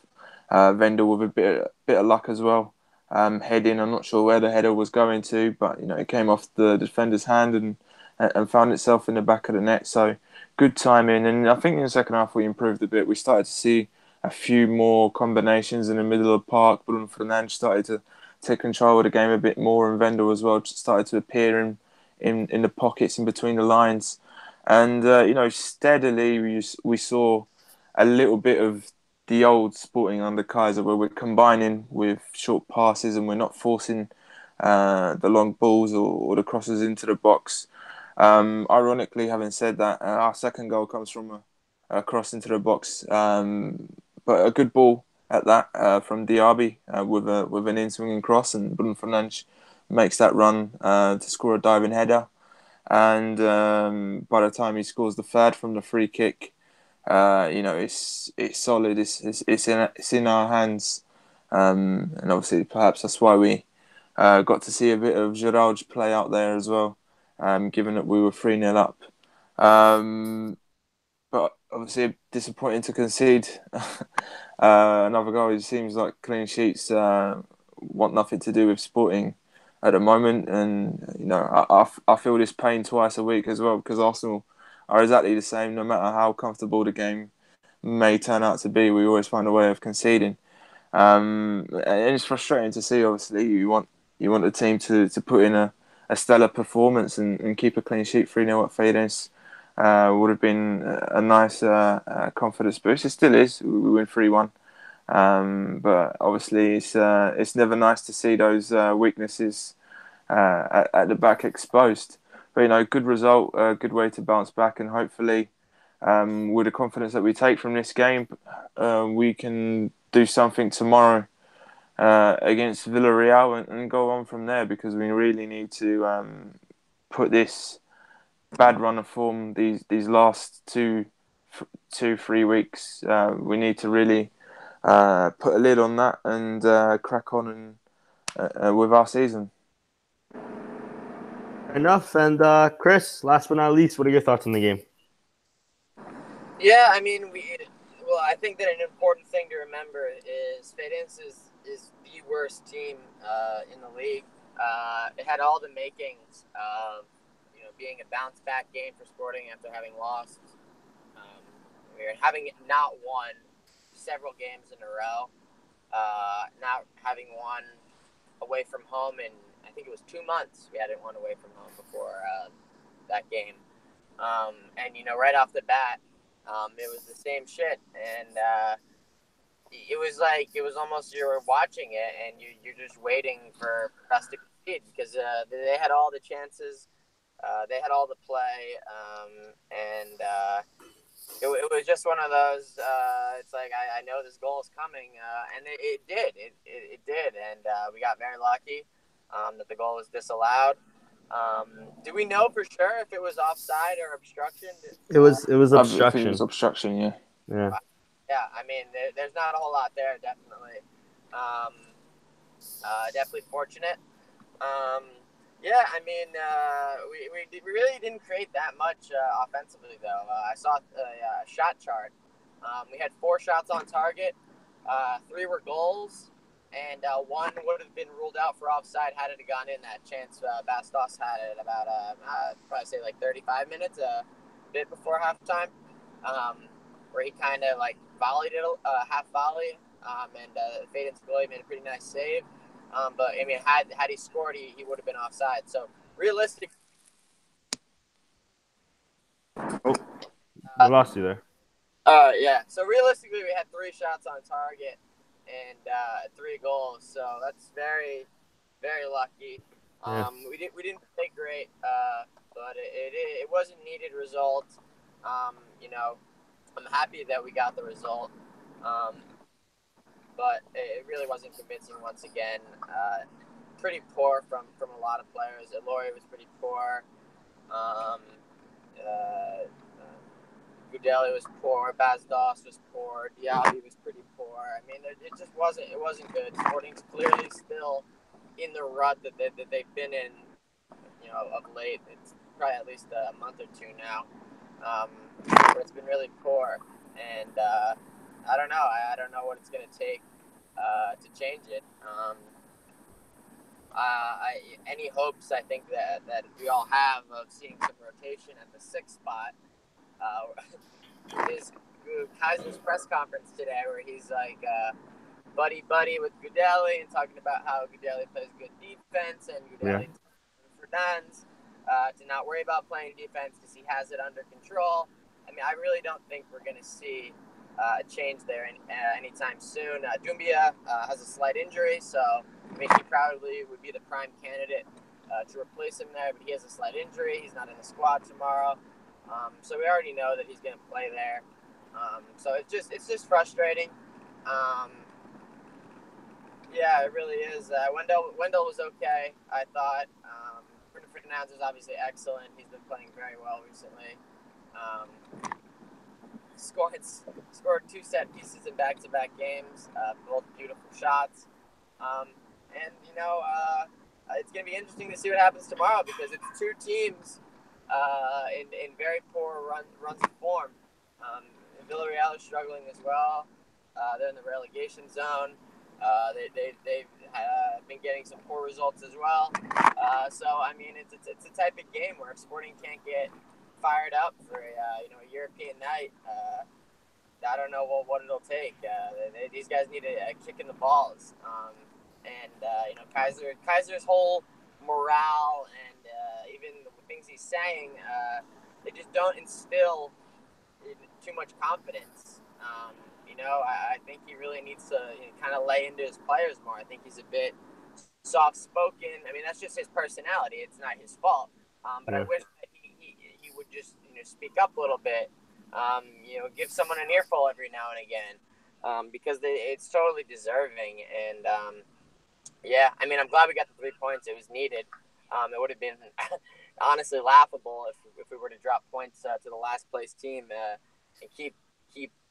Vendel with a bit of luck as well. Heading, I'm not sure where the header was going to, but it came off the defender's hand and found itself in the back of the net. So good timing. And I think in the second half we improved a bit. We started to see a few more combinations in the middle of the park. Bruno Fernandes started to take control of the game a bit more, and Vendel as well started to appear in the pockets in between the lines. And steadily we saw a little bit of the old Sporting under Kaiser, where we're combining with short passes and we're not forcing the long balls or the crosses into the box. Ironically, having said that, our second goal comes from a cross into the box, but a good ball at that from Diaby with an in-swinging cross, and Bruno Fernandes makes that run to score a diving header. And by the time he scores the third from the free kick, it's solid. It's in our hands, and obviously perhaps that's why we got to see a bit of Gerald's play out there as well, given that we were 3-0 up. But obviously disappointing to concede another goal. It seems like clean sheets want nothing to do with Sporting at the moment, and I feel this pain twice a week as well, because Arsenal are exactly the same. No matter how comfortable the game may turn out to be, we always find a way of conceding, and it's frustrating to see. Obviously, you want the team to put in a stellar performance and keep a clean sheet. 3-0 at Fairense would have been a nice confidence boost. It still is. We win 3-1. But obviously, it's never nice to see those weaknesses at the back exposed. But good result, good way to bounce back, and hopefully, with the confidence that we take from this game, we can do something tomorrow against Villarreal and go on from there, because we really need to put this bad run of form these last 3 weeks. We need to really put a lid on that and crack on and with our season. Enough. And Chris, last but not least, what are your thoughts on the game? Yeah, I mean, I think that an important thing to remember is Fairense is the worst team in the league. It had all the makings of being a bounce back game for Sporting after having lost. We're having not won several games in a row, not having won away from home in, I think it was 2 months. We hadn't won away from home before that game, and right off the bat, it was the same shit, and it was almost you were watching it and you're just waiting for us to compete, because they had all the chances, they had all the play, and it was just one of those. It's like I know this goal is coming, and it did. It did, and we got very lucky that the goal was disallowed. Do we know for sure if it was offside or obstruction? It was I obstruction. think it was obstruction, yeah. Yeah. Yeah, I mean, there's not a whole lot there, definitely. Definitely fortunate. Yeah, I mean, we really didn't create that much offensively, though. I saw a shot chart. We had 4 shots on target, 3 were goals, and 1 would have been ruled out for offside had it gone in. That chance Bastos had it about, probably say like 35 minutes, a bit before halftime, where he kind of like volleyed it, half volley, and Faiden's goalie made a pretty nice save. But I mean, had he scored, he would have been offside. So realistic. Oh, I lost you there. Yeah. So realistically, we had 3 shots on target and 3 goals. So that's very, very lucky. Yeah. We didn't play great, but it was a needed result. I'm happy that we got the result. But it really wasn't convincing once again. Pretty poor from a lot of players. Elori was pretty poor. Gudeli was poor. Bastos was poor. Diaby was pretty poor. I mean, it just wasn't good. Sporting's clearly still in the rut that they've been in, of late. probably at least a month or two now, where it's been really poor. And I don't know. I don't know what it's going to take to change it. Any hopes I think that we all have of seeing some rotation at the sixth spot is Kaiser's press conference today, where he's like buddy with Goudelli and talking about how Goudelli plays good defense and Goudelli for Fernandes to not worry about playing defense because he has it under control. I mean, I really don't think we're going to see a change there anytime soon. Doumbia has a slight injury, so I mean, he probably would be the prime candidate to replace him there, but he has a slight injury. He's not in the squad tomorrow, so we already know that he's going to play there. So it's just frustrating. Yeah, it really is. Wendell was okay, I thought. Bruno Fernandes was obviously excellent. He's been playing very well recently. Scored 2 set pieces in back-to-back games, both beautiful shots. And, it's going to be interesting to see what happens tomorrow because it's two teams in very poor runs of form. Villarreal is struggling as well. They're in the relegation zone. They've been getting some poor results as well. So, I mean, it's a type of game where if Sporting can't get fired up for a European night, I don't know what it'll take. These guys need a kick in the balls. Kaiser's whole morale and even the things he's saying, they just don't instill too much confidence. I think he really needs to kind of lay into his players more. I think he's a bit soft-spoken. I mean, that's just his personality. It's not his fault. But I wish that he would just speak up a little bit. Give someone an earful every now and again, because it's totally deserving. And I mean, I'm glad we got the 3 points. It was needed. It would have been honestly laughable if we were to drop points to the last place team and keep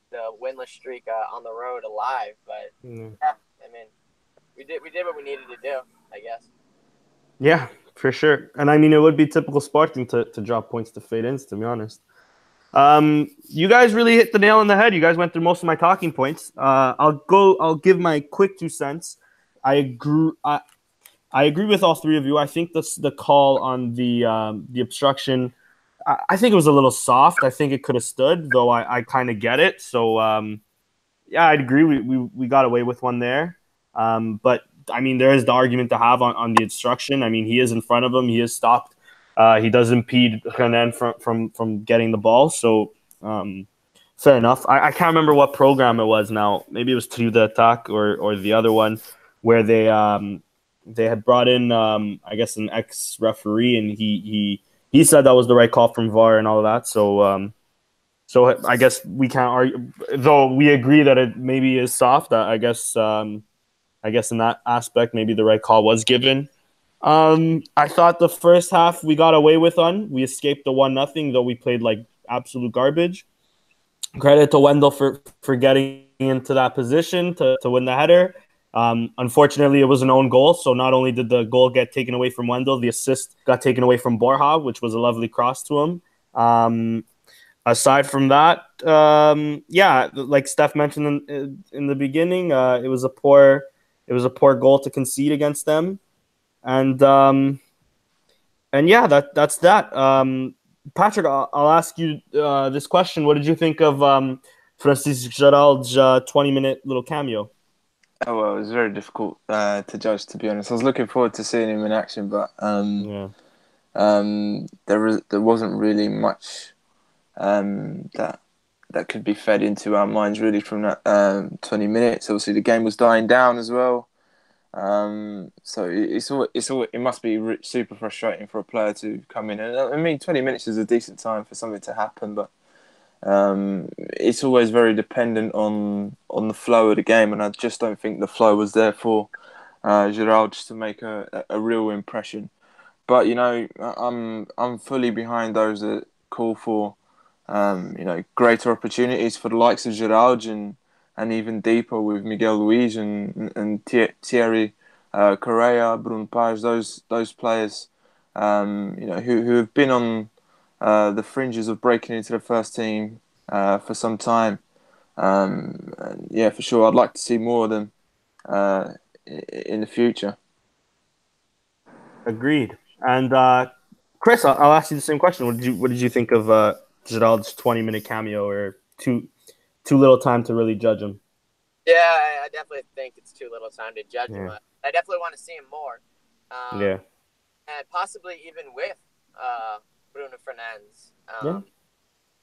the winless streak on the road alive. But I mean, we did what we needed to do, I guess. Yeah, for sure. And I mean, it would be typical Sporting to drop points to fade ins, to be honest. You guys really hit the nail on the head. You guys went through most of my talking points. I'll give my quick 2 cents. I agree with all three of you. I think the call on the obstruction, I think it was a little soft. I think it could have stood, though I kind of get it. So I'd agree. We got away with one there. But I mean, there is the argument to have on the obstruction. I mean, he is in front of him. He is stopped. He does impede Renan from getting the ball. So fair enough. I can't remember what program it was now. Maybe it was Trio de Attack or the other one where they had brought in I guess an ex-referee, and he said that was the right call from VAR and all of that. So I guess we can't argue, though we agree that it maybe is soft. I guess in that aspect, maybe the right call was given. I thought the first half we got away with we escaped the 1-0, though we played like absolute garbage. Credit to Wendell for getting into that position to win the header. Unfortunately, it was an own goal, so not only did the goal get taken away from Wendell, the assist got taken away from Borja, which was a lovely cross to him. Aside from that, like Steph mentioned in the beginning, it was a poor goal to concede against them, and that's that. Patrick, I'll ask you this question: what did you think of Francisco Gerald's 20-minute little cameo? Oh, well, it was very difficult to judge, to be honest. I was looking forward to seeing him in action, but there wasn't really much that could be fed into our minds really from that 20 minutes. Obviously, the game was dying down as well, so it must be super frustrating for a player to come in. And I mean, 20 minutes is a decent time for something to happen, but it's always very dependent on the flow of the game, and I just don't think the flow was there for Gerald to make a real impression. But I'm fully behind those that call for greater opportunities for the likes of Gerald and even deeper with Miguel Luis and Thierry Correa, Bruno Page, those players who have been on the fringes of breaking into the first team for some time. And yeah, for sure, I'd like to see more of them in the future. Agreed. And Chris, I'll ask you the same question. What did you think of Gerald's 20-minute cameo, or too little time to really judge him? Yeah, I definitely think it's too little time to judge him. Yeah. I definitely want to see him more. Yeah. And possibly even with Bruno Fernandes. Yeah.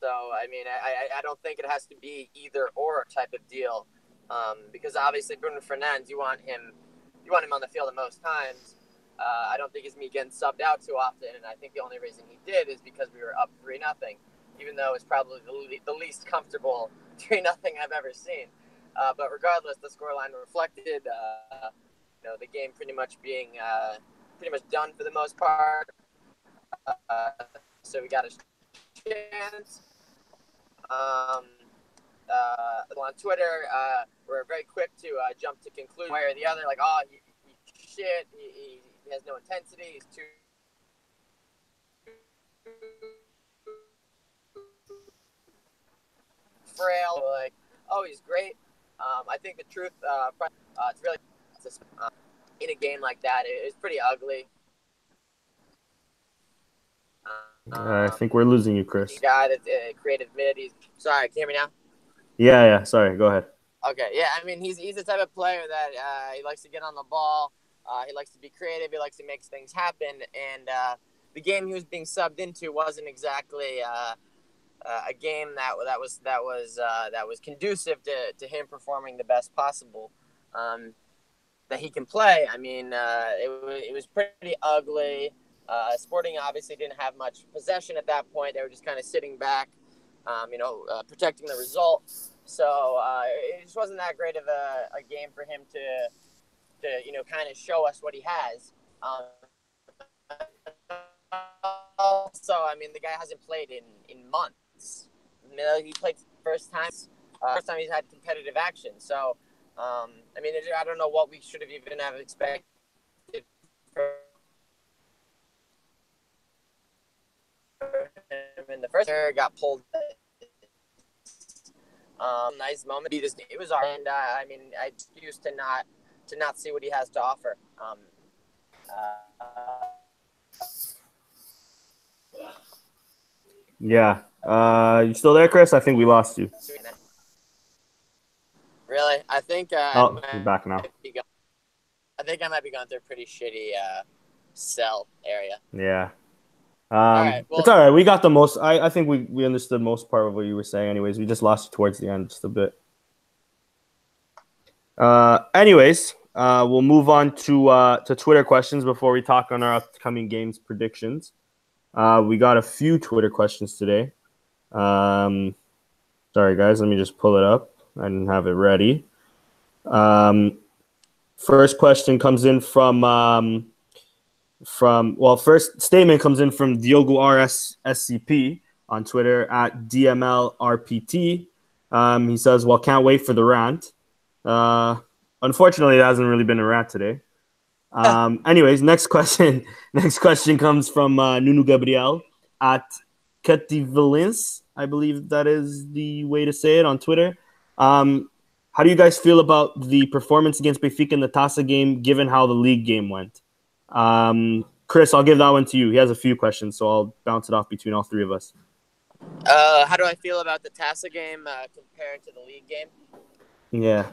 So, I mean, I don't think it has to be either or type of deal, because obviously Bruno Fernandes, you want him on the field the most times. I don't think he's me getting subbed out too often, and I think the only reason he did is because we were up 3-0, even though it's probably the least comfortable 3-0 I've ever seen. But regardless, the scoreline reflected the game pretty much being pretty much done for the most part. So we got a chance. On Twitter, we're very quick to jump to conclusion one way or the other, like, oh, he shit, he has no intensity, he's too frail, like, oh, he's great. I think the truth, it's really in a game like that, it's pretty ugly. I think we're losing you, Chris. Guy that's creative mid. Sorry, can you hear me now? Yeah. Sorry, go ahead. Okay, yeah. I mean, he's the type of player that he likes to get on the ball. He likes to be creative. He likes to make things happen. And the game he was being subbed into wasn't exactly a game that was conducive to him performing the best possible that he can play. I mean, it was pretty ugly. Sporting obviously didn't have much possession at that point. They were just kind of sitting back, protecting the result. So it just wasn't that great of a game for him to kind of show us what he has. Also, I mean, the guy hasn't played in months. He played first time he's had competitive action. So, I mean, I don't know what we should have even have expected for him in the first year. Got pulled. Nice moment. It was our and I mean, I used to not see what he has to offer. Yeah. You still there, Chris? I think we lost you. Really? I think you're back now. I think I might be going through a pretty shitty cell area. Yeah. All right, well, it's all right. We got the most. I think we understood most part of what you were saying. Anyways, we just lost you towards the end just a bit. Anyways, we'll move on to Twitter questions before we talk on our upcoming games predictions. We got a few Twitter questions today. Sorry, guys. Let me just pull it up. I didn't have it ready. First question comes in from first statement comes in from Diogo RSSCP on Twitter at DMLRPT. He says, well, can't wait for the rant. Unfortunately, it hasn't really been a rant today. Anyways, next question. Next question comes from Nuno Gabriel at Cativalins. I believe that is the way to say it on Twitter. How do you guys feel about the performance against Benfica in the Taça game, given how the league game went? Chris, I'll give that one to you. He has a few questions, so I'll bounce it off between all three of us. How do I feel about the Taça game compared to the league game? Yeah.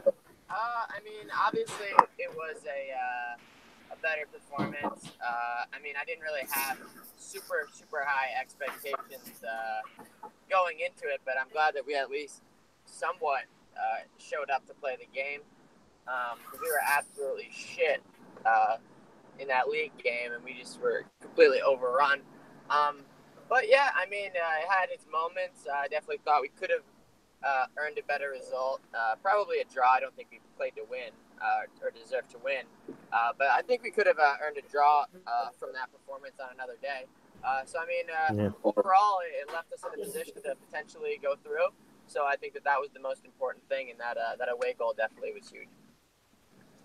I mean, obviously, it was a better performance. I mean, I didn't really have super high expectations going into it, but I'm glad that we at least somewhat showed up to play the game. We were absolutely shit in that league game, and we just were completely overrun. But yeah, I mean, it had its moments. I definitely thought we could have earned a better result. Probably a draw. I don't think we played to win or deserved to win. But I think we could have earned a draw from that performance on another day. So, I mean, overall, it left us in a position to potentially go through. So I think that was the most important thing, and that away goal definitely was huge.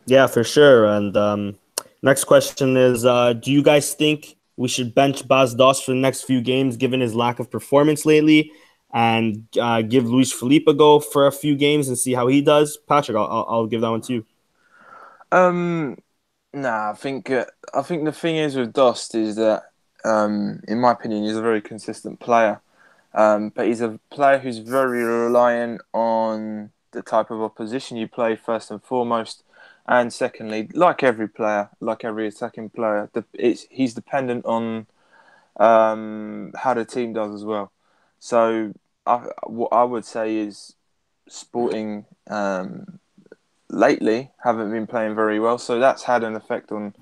Yeah, for sure. And next question is, do you guys think we should bench Bas Dost for the next few games, given his lack of performance lately, and give Luis Felipe a go for a few games and see how he does? Patrick, I'll give that one to you. Nah, I think the thing is with Dost is that, in my opinion, he's a very consistent player. But he's a player who's very reliant on the type of opposition you play, first and foremost. And secondly, like every player, like every attacking player, he's dependent on how the team does as well. So what I would say is Sporting lately haven't been playing very well. So that's had an effect on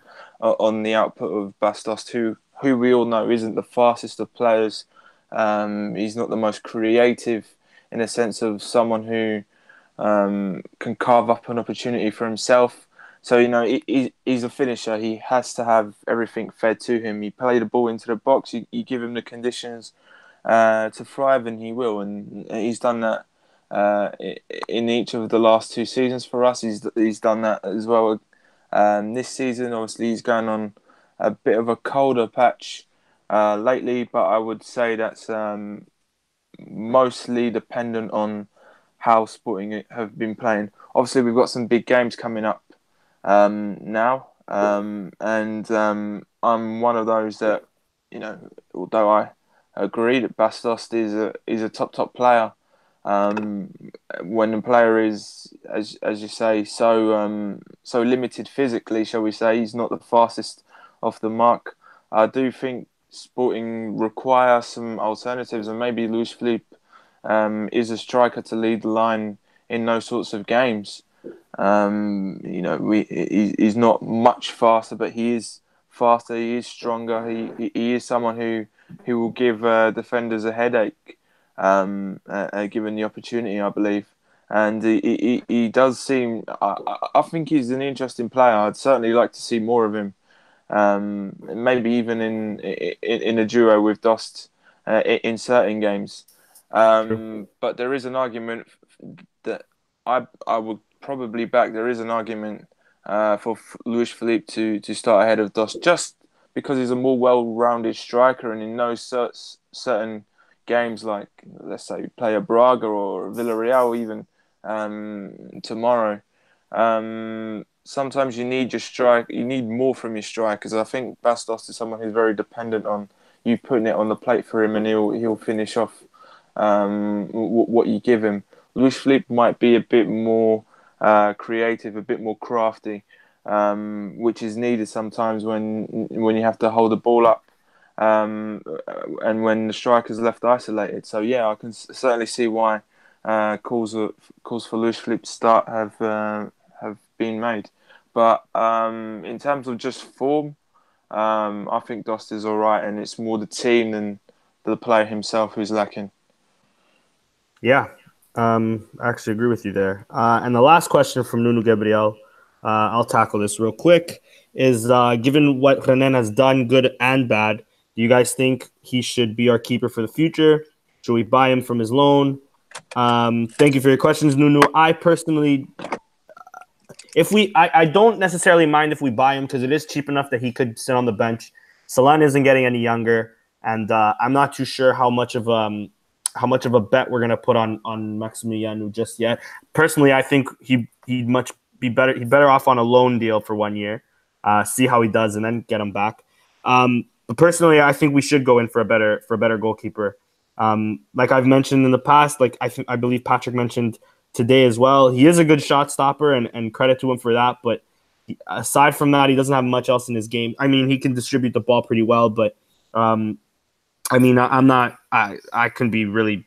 the output of Bas Dost, who we all know isn't the fastest of players. He's not the most creative in a sense of someone who can carve up an opportunity for himself. So, he's a finisher. He has to have everything fed to him. You play the ball into the box, you give him the conditions to thrive, and he will. And he's done that in each of the last 2 seasons for us. He's done that as well. This season, obviously, he's going on a bit of a colder patch lately, but I would say that's mostly dependent on how Sporting have been playing. Obviously, we've got some big games coming up now, and I'm one of those that, although I agree that Bas Dost is a top player, when the player is, as you say, so limited physically, shall we say, he's not the fastest off the mark. I do think Sporting require some alternatives, and maybe Luis Felipe is a striker to lead the line in those sorts of games. He's not much faster, but he is faster. He is stronger. He is someone who will give defenders a headache, given the opportunity, I believe. And he does seem. I think he's an interesting player. I'd certainly like to see more of him. Maybe even in a duo with Dost in certain games. But there is an argument that I would probably back. There is an argument for Luis Felipe to start ahead of Dost, just because he's a more well-rounded striker, and in those certain games, like let's say play a Braga or Villarreal even tomorrow. Sometimes you need you need more from your strikers. I think Bas Dost is someone who's very dependent on you putting it on the plate for him, and he'll finish off what you give him. Luis Felipe might be a bit more creative, a bit more crafty, which is needed sometimes when you have to hold the ball up, and when the striker's left isolated. So yeah, I can certainly see why calls for Luis Felipe to start have been made. But in terms of just form, I think Dost is all right, and it's more the team than the player himself who's lacking. Yeah, I actually agree with you there. And the last question from Nuno Gabriel, I'll tackle this real quick, is given what Renan has done, good and bad, do you guys think he should be our keeper for the future? Should we buy him from his loan? Thank you for your questions, Nuno. I personally... I don't necessarily mind if we buy him, because it is cheap enough that he could sit on the bench. Solan isn't getting any younger, and I'm not too sure how much of a bet we're gonna put on Maximiliano just yet. Personally, I think he'd much be better. He'd better off on a loan deal for 1 year, see how he does, and then get him back. But personally, I think we should go in for a better goalkeeper. Like I've mentioned in the past, like I believe Patrick mentioned today as well, he is a good shot stopper, and credit to him for that. But aside from that, he doesn't have much else in his game. I mean, he can distribute the ball pretty well, but I mean, I can't really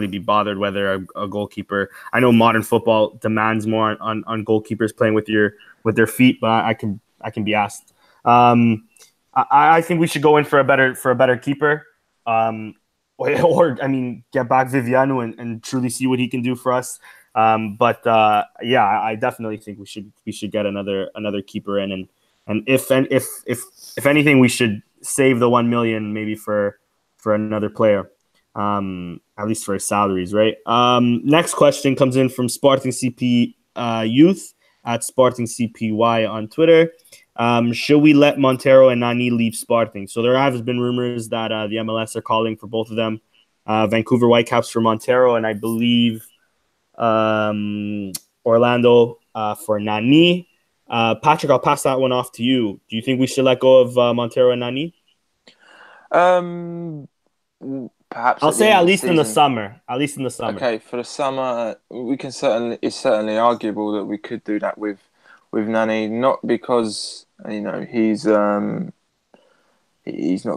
be bothered whether a goalkeeper. I know modern football demands more on goalkeepers playing with their feet, but I can be asked. I think we should go in for a better keeper. Or I mean, get back Viviano and truly see what he can do for us. But yeah, I definitely think we should get another keeper in, and if anything, we should save the 1 million maybe for another player, at least for his salaries, right? Next question comes in from Sporting CP Youth at Sporting CPY on Twitter. Should we let Montero and Nani leave Sporting? So there has been rumors that the MLS are calling for both of them. Vancouver Whitecaps for Montero, and I believe Orlando for Nani. Patrick, I'll pass that one off to you. Do you think we should let go of Montero and Nani? Perhaps I'll at the say end at of the least in the season. summer. At least in the summer. Okay, for the summer, it's certainly arguable that we could do that with Nani, not because he's not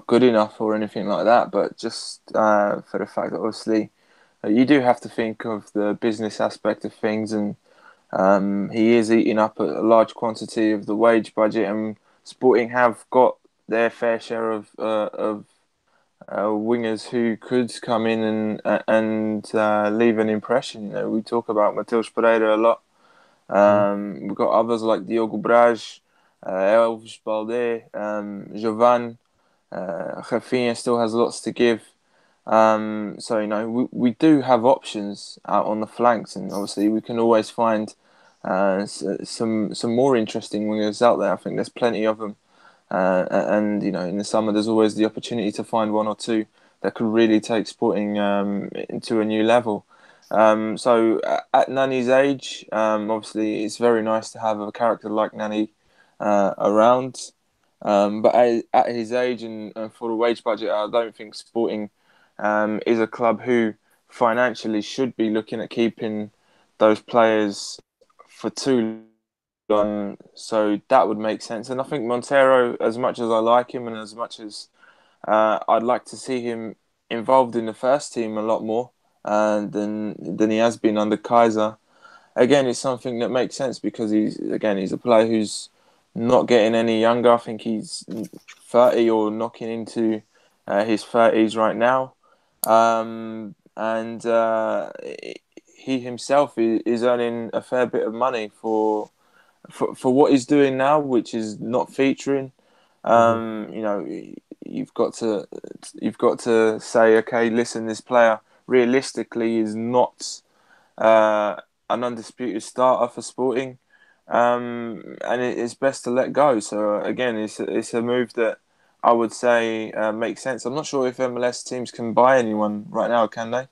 good enough or anything like that, but just for the fact that obviously you do have to think of the business aspect of things, and he is eating up a large quantity of the wage budget, and Sporting have got their fair share of wingers who could come in and leave an impression. You know, we talk about Mateus Pereira a lot. We've got others like Diogo Braz, Elvis Balde, Jovan. Rafinha still has lots to give. So we do have options out on the flanks, and obviously we can always find some more interesting wingers out there. I think there's plenty of them. And in the summer, there's always the opportunity to find one or two that could really take Sporting into a new level. So at Nani's age, obviously, it's very nice to have a character like Nani around. But at his age and for the wage budget, I don't think Sporting is a club who financially should be looking at keeping those players for too long. So that would make sense. And I think Montero, as much as I like him and as much as I'd like to see him involved in the first team a lot more than he has been under Kaiser, again, it's something that makes sense because he's a player who's not getting any younger. I think he's 30 or knocking into his 30s right now. And he himself is earning a fair bit of money for what he's doing now, which is not featuring. You've got to say, okay, listen, this player realistically is not an undisputed starter for Sporting, and it's best to let go. So again, it's a move that I would say makes sense. I'm not sure if MLS teams can buy anyone right now, can they?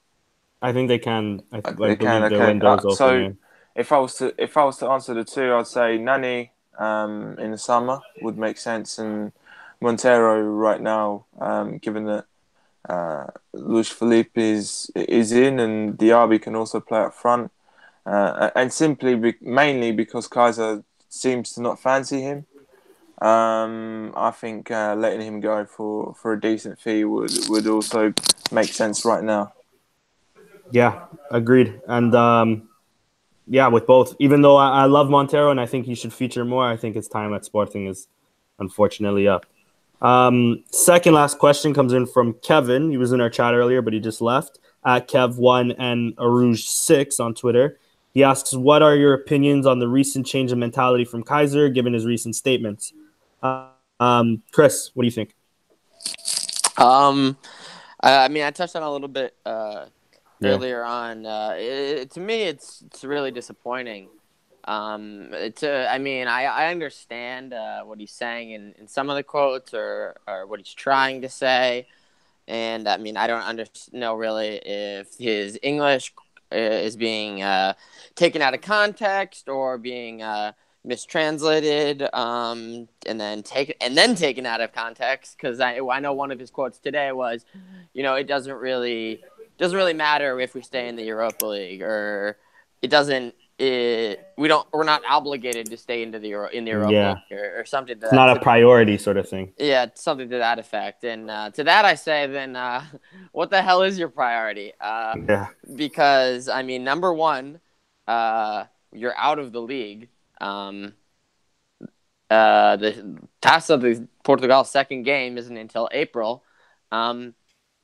I think they can. I They can. believe the Okay. window's open. So Yeah. if I was to answer the two, I'd say Nani in the summer would make sense, and Montero right now, given that Luis Felipe is in, and Diaby can also play up front, and mainly because Kaiser seems to not fancy him. I think letting him go for a decent fee would also make sense right now. Yeah, agreed. And with both. Even though I love Montero and I think he should feature more, I think his time at Sporting is unfortunately up. Second last question comes in from Kevin. He was in our chat earlier, but he just left. At Kev1 and Arouge6 on Twitter. He asks, what are your opinions on the recent change of mentality from Kaiser, given his recent statements? Chris, what do you think? I touched on a little bit earlier on. To me, it's really disappointing. I understand what he's saying in some of the quotes or what he's trying to say. And, I don't know really if his English is being taken out of context or being mistranslated and then taken out of context, because I know one of his quotes today was, it doesn't really matter if we stay in the Europa League, or we're not obligated to stay in the Europa League or something. It's not a priority sort of thing. Yeah, something to that effect. And to that I say, then what the hell is your priority? Because number one, you're out of the league. The Taça de Portugal's second game isn't until April.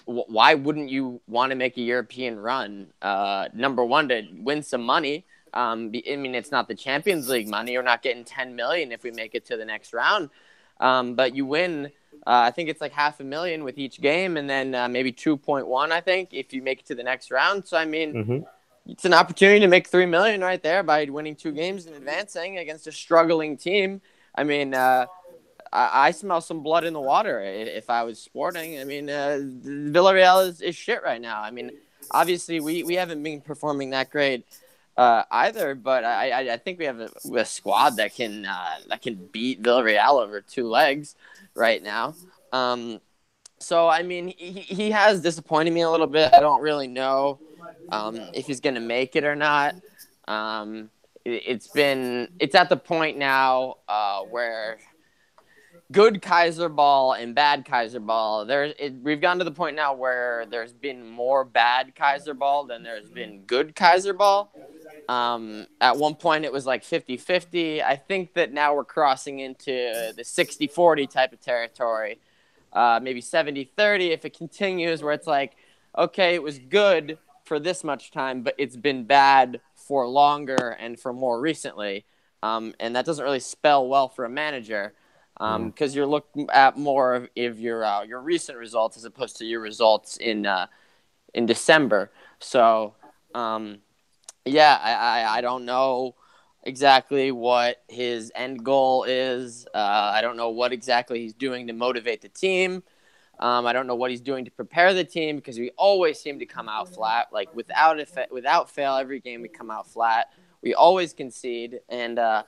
Why wouldn't you want to make a European run? Number one, to win some money. It's not the Champions League money. We're not getting 10 million if we make it to the next round. But you win, I think it's like $500,000 with each game, and then maybe 2.1, I think, if you make it to the next round. So, it's an opportunity to make $3 million right there by winning 2 games and advancing against a struggling team. I mean, I smell some blood in the water if I was Sporting. I mean, Villarreal is shit right now. I mean, obviously we haven't been performing that great either, but I think we have a squad that can beat Villarreal over two legs right now. So I mean, he has disappointed me a little bit. I don't really know if he's going to make it or not. It's at the point now where good Kaiser ball and bad Kaiser ball. We've gotten to the point now where there's been more bad Kaiser ball than there's been good Kaiser ball. At one point, it was like 50-50. I think that now we're crossing into the 60-40 type of territory, maybe 70-30 if it continues, where it's like, okay, it was good for this much time, but it's been bad for longer and for more recently. And that doesn't really spell well for a manager. Because you're looking at more of your recent results as opposed to your results in December. So, yeah, I don't know exactly what his end goal is. I don't know what exactly he's doing to motivate the team. I don't know what he's doing to prepare the team because we always seem to come out flat. Like without fail, every game we come out flat. We always concede, and I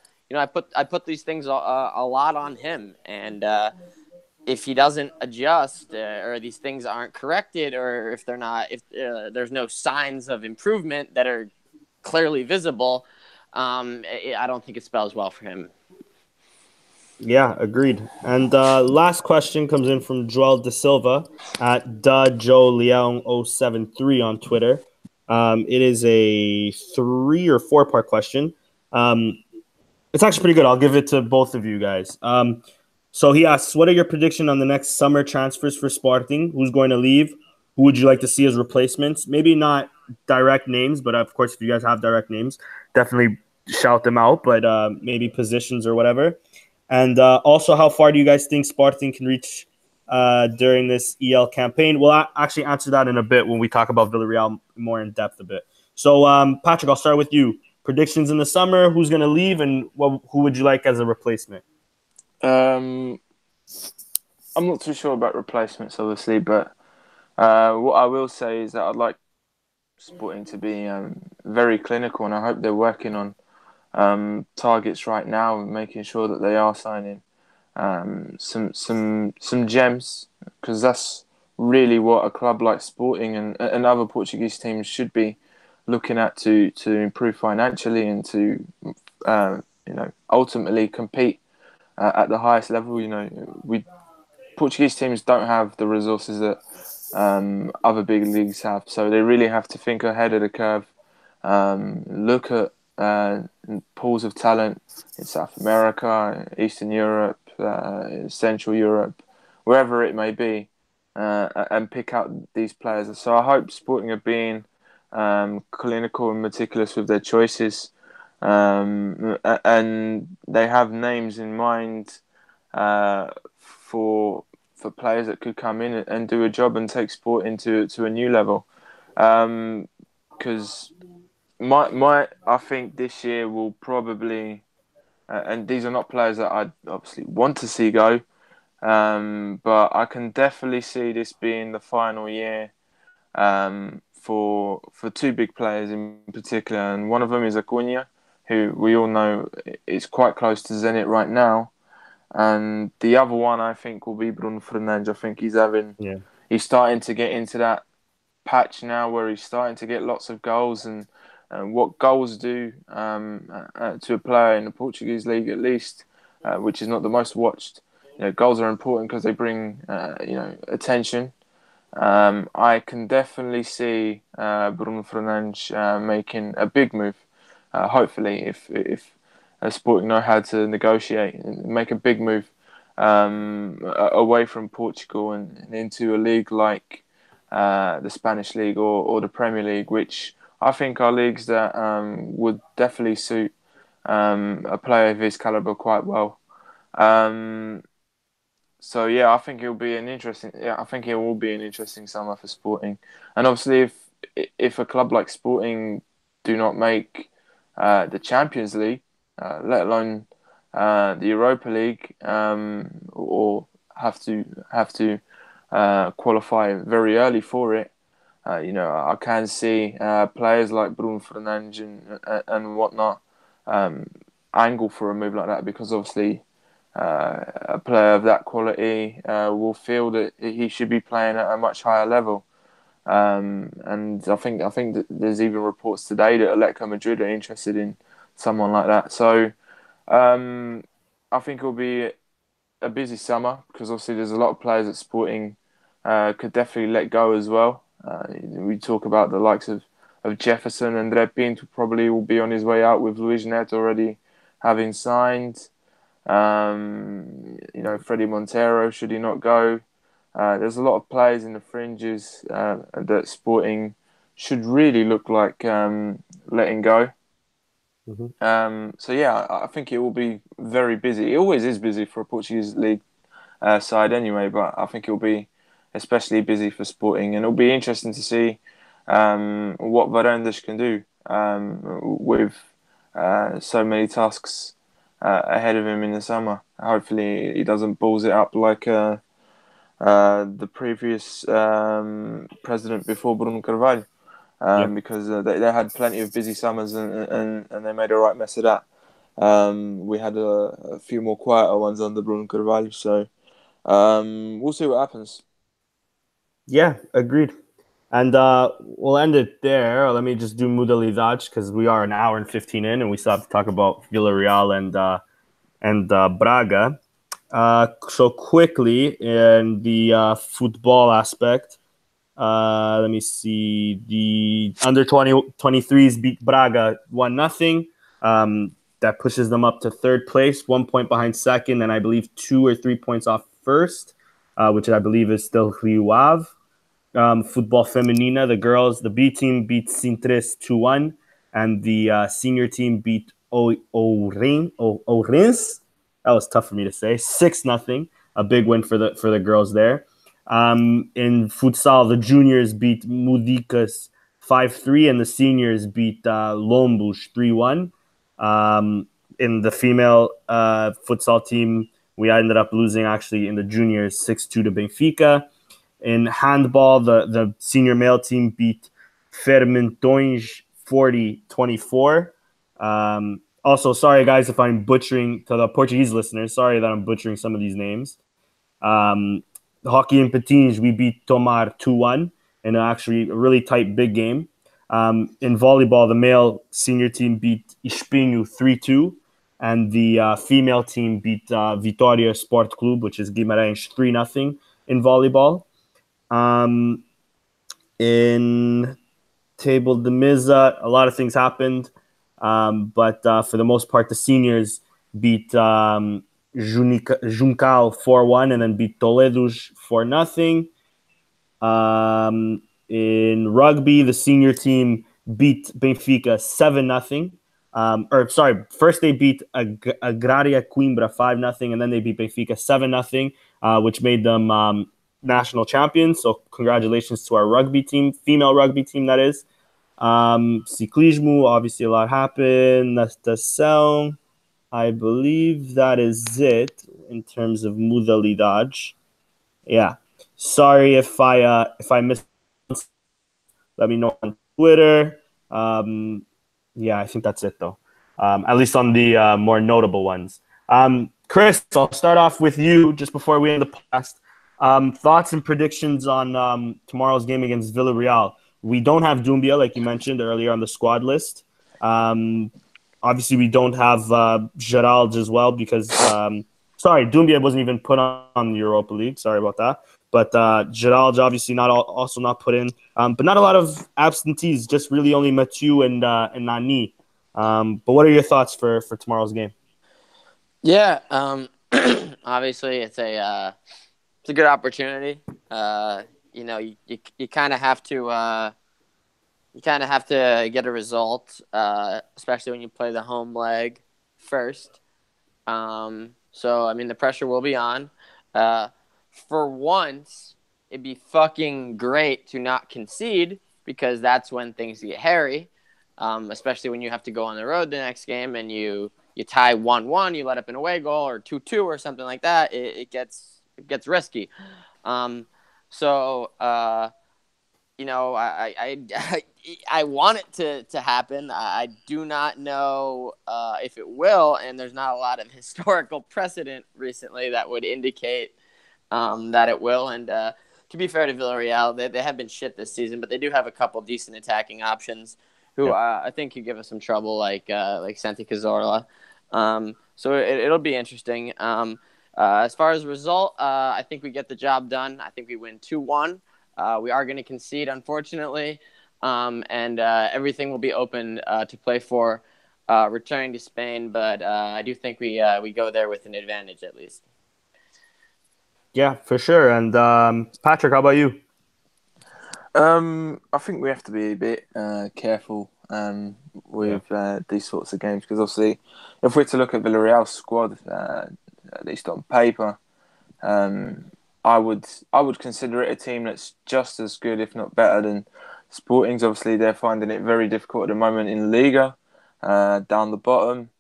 put these things a lot on him, and if he doesn't adjust or these things aren't corrected, or if there's no signs of improvement that are clearly visible, I don't think it spells well for him. Yeah, agreed. And last question comes in from Joel De Silva at DaJoLeon073 on Twitter. It is a 3 or 4 part question. It's actually pretty good. I'll give it to both of you guys. So he asks, what are your predictions on the next summer transfers for Sporting? Who's going to leave? Who would you like to see as replacements? Maybe not direct names, but of course, if you guys have direct names, definitely shout them out, but maybe positions or whatever. And also, how far do you guys think Sporting can reach during this EL campaign? We'll actually answer that in a bit when we talk about Villarreal more in depth a bit. So, Patrick, I'll start with you. Predictions in the summer, who's going to leave, and who would you like as a replacement? I'm not too sure about replacements, obviously, but what I will say is that I'd like Sporting to be very clinical, and I hope they're working on targets right now, making sure that they are signing some gems, because that's really what a club like Sporting and other Portuguese teams should be looking at to improve financially and to ultimately compete at the highest level. Portuguese teams don't have the resources that other big leagues have, so they really have to think ahead of the curve. Look at pools of talent in South America, Eastern Europe, Central Europe, wherever it may be, and pick out these players. So I hope Sporting are being clinical and meticulous with their choices, and they have names in mind for players that could come in and do a job and take Sporting to a new level. Because I think this year will probably, and these are not players that I obviously want to see go, but I can definitely see this being the final year for two big players in particular, and one of them is Acuna, who we all know is quite close to Zenit right now, and the other one I think will be Bruno Fernandes. I think he's starting to get into that patch now where he's starting to get lots of goals, and what goals do to a player in the Portuguese league at least, which is not the most watched. Goals are important because they bring attention. I can definitely see Bruno Fernandes making a big move. Hopefully, if Sporting know how to negotiate and make a big move away from Portugal and into a league like the Spanish league or the Premier League, which I think are leagues that would definitely suit a player of his caliber quite well. So yeah, I think it will be an interesting summer for Sporting, and obviously if a club like Sporting do not make the Champions League, let alone the Europa League, or have to qualify very early for it. I can see players like Bruno Fernandes and whatnot angle for a move like that, because obviously a player of that quality will feel that he should be playing at a much higher level. And I think that there's even reports today that Atletico Madrid are interested in someone like that. So I think it'll be a busy summer, because obviously there's a lot of players at Sporting could definitely let go as well. We talk about the likes of Jefferson, and André Pinto probably will be on his way out, with Luis Neto already having signed. Freddie Montero, should he not go? There's a lot of players in the fringes that Sporting should really look like letting go. So yeah, I think it will be very busy. It always is busy for a Portuguese league side anyway, but I think it will be especially busy for Sporting, and it'll be interesting to see what Varandas can do with so many tasks ahead of him in the summer. Hopefully he doesn't balls it up like the previous president before Bruno Carvalho. Because they had plenty of busy summers, and they made a right mess of that. We had a few more quieter ones under Bruno Carvalho, so we'll see what happens. Yeah, agreed. And we'll end it there. Let me just do modalidades, because we are an hour and 15 in, and we still have to talk about Villarreal and Braga. So quickly, in the football aspect, let me see. The under 23s beat Braga 1-0. That pushes them up to third place, 1 point behind second, and I believe 2 or 3 points off first, which I believe is still Rio Ave. Football Feminina, the girls, the B team beat Sintres 2-1, and the senior team beat Ourense. That was tough for me to say. 6-0, a big win for the girls there. In futsal, the juniors beat Mudicas 5-3, and the seniors beat Lombos 3-1. In the female futsal team, we ended up losing actually in the juniors 6-2 to Benfica. In handball, the senior male team beat Fermentões 40-24. Also, sorry guys if I'm butchering, to the Portuguese listeners, sorry that I'm butchering some of these names. Hockey in Patins, we beat Tomar 2-1 in actually a really tight big game. In volleyball, the male senior team beat Espinho 3-2, and the female team beat Vitória Sport Club, which is Guimarães, 3-0 in volleyball. In Table de Mesa, a lot of things happened, but for the most part, the seniors beat Juncal 4-1 and then beat Toledo's 4-0. In rugby, the senior team beat Benfica 7-0. First they beat Agraria Coimbra 5-0, and then they beat Benfica 7-0, which made them national champions. So congratulations to our rugby team, female rugby team, that is. Ciclismo, obviously a lot happened. Natação, I believe that is it in terms of modalidade. Yeah. Sorry if I missed. Let me know on Twitter. Yeah, I think that's it though. At least on the more notable ones. Chris, I'll start off with you just before we end the podcast. Thoughts and predictions on tomorrow's game against Villarreal. We don't have Doumbia, like you mentioned earlier, on the squad list. Obviously, we don't have Gerald as well because, Doumbia wasn't even put on the Europa League. Sorry about that. But Gerald's obviously also not put in. But not a lot of absentees, just really only Mathieu and Nani. But what are your thoughts for tomorrow's game? Yeah, obviously it's a good opportunity. You kind of have to get a result, especially when you play the home leg first. So I mean the pressure will be on. For once, it'd be fucking great to not concede because that's when things get hairy. Especially when you have to go on the road the next game and you you tie 1-1, you let up an away goal, or 2-2 or something like that, it gets risky. I want it to happen. I do not know if it will, and there's not a lot of historical precedent recently that would indicate that it will. And to be fair to Villarreal, they have been shit this season, but they do have a couple decent attacking options who I think could give us some trouble, like Santi Cazorla. So it'll be interesting. As far as result, I think we get the job done. I think we win 2-1. We are going to concede, unfortunately, and everything will be open to play for returning to Spain. But I do think we go there with an advantage at least. Yeah, for sure. And Patrick, how about you? I think we have to be a bit careful with these sorts of games, because obviously, if we're to look at Villarreal's squad, at least on paper, I would consider it a team that's just as good, if not better, than Sporting's. Obviously, they're finding it very difficult at the moment in Liga, down the bottom.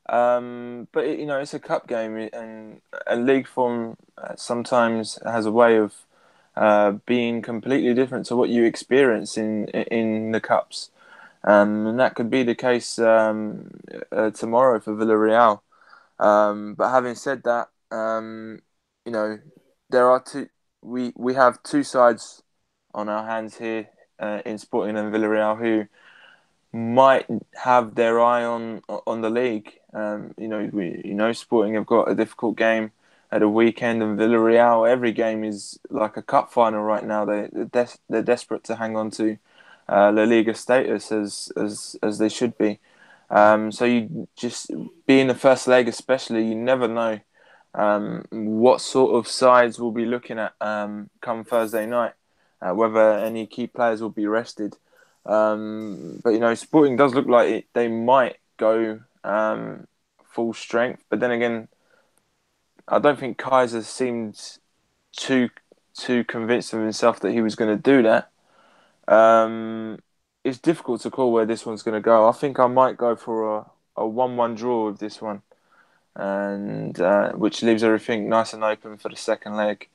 But it's a cup game, and league form sometimes has a way of being completely different to what you experience in the cups, and that could be the case tomorrow for Villarreal. But having said that, there are we have two sides on our hands here in Sporting and Villarreal who might have their eye on the league. Sporting have got a difficult game at the weekend, and Villarreal, every game is like a cup final right now. They're desperate to hang on to La Liga status as they should be. So you just being the first leg, especially, you never know what sort of sides we'll be looking at come Thursday night, whether any key players will be rested. But Sporting does look like they might go full strength, but then again, I don't think Kaiser seemed too convinced of himself that he was going to do that. It's difficult to call where this one's going to go. I think I might go for a 1-1 draw with this one, and which leaves everything nice and open for the second leg,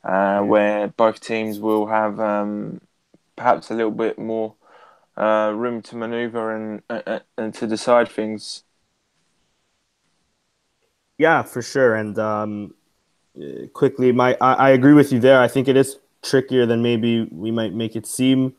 where both teams will have perhaps a little bit more room to manoeuvre and to decide things. Yeah, for sure. And quickly, I agree with you there. I think it is trickier than maybe we might make it seem.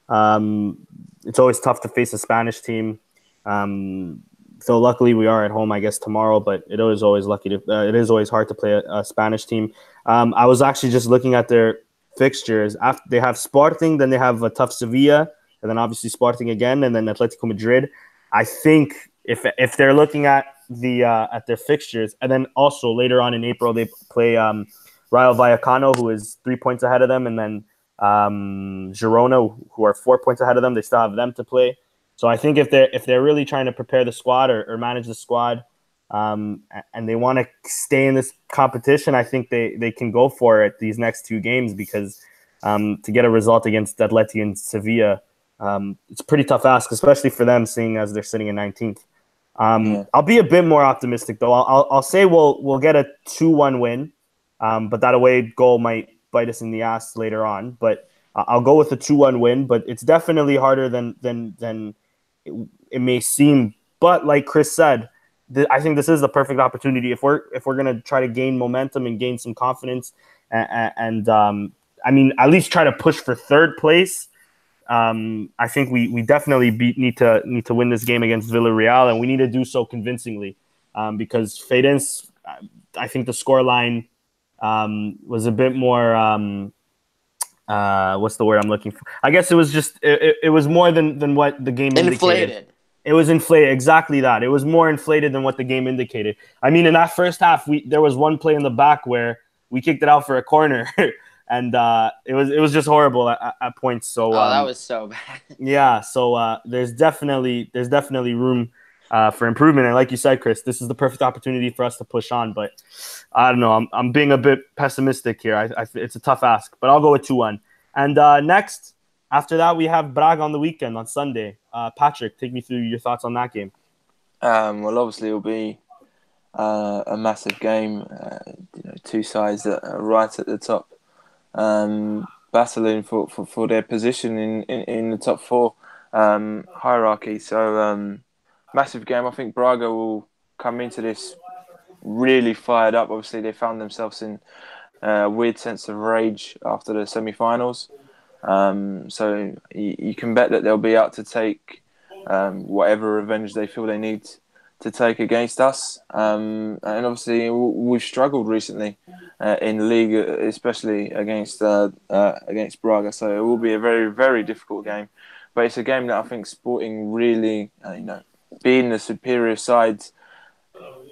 It's always tough to face a Spanish team. So luckily we are at home, I guess, tomorrow. But it is always it is always hard to play a Spanish team. I was actually just looking at their fixtures. After they have Sporting, then they have a tough Sevilla, and then obviously Sporting again, and then Atletico Madrid. I think if they're looking at their fixtures, and then also later on in April they play Rayo Vallecano, who is 3 points ahead of them, and then Girona, who are 4 points ahead of them. They still have them to play. So I think if they're really trying to prepare the squad or manage the squad, and they want to stay in this competition, I think they can go for it these next two games, because to get a result against Atleti and Sevilla, it's a pretty tough ask, especially for them, seeing as they're sitting in 19th. I'll be a bit more optimistic, though. I'll say we'll get a 2-1 win, but that away goal might bite us in the ass later on. But I'll go with a 2-1 win. But it's definitely harder than it may seem. But like Chris said, I think this is the perfect opportunity if we're gonna try to gain momentum and gain some confidence, and I mean, at least try to push for third place. I think we definitely need to win this game against Villarreal, and we need to do so convincingly, because Feirense, I think the scoreline was a bit more what's the word I'm looking for? I guess it was just it was more than what the game indicated. Inflated. It was inflated, exactly that. It was more inflated than what the game indicated. I mean, in that first half, there was one play in the back where we kicked it out for a corner. And it was just horrible at points. So that was so bad. Yeah, so there's definitely room for improvement. And like you said, Chris, this is the perfect opportunity for us to push on. But I don't know. I'm being a bit pessimistic here. It's a tough ask, but I'll go with 2-1. And next, after that, we have Braga on the weekend on Sunday. Patrick, take me through your thoughts on that game. Well, obviously it'll be a massive game. Two sides that are right at the top, battling for their position in the top four hierarchy. So massive game. I think Braga will come into this really fired up. Obviously, they found themselves in a weird sense of rage after the semi-finals. So you can bet that they'll be out to take whatever revenge they feel they need to take against us. And obviously, we've struggled recently in the league, especially against Braga. So it will be a very, very difficult game. But it's a game that I think Sporting really, being the superior side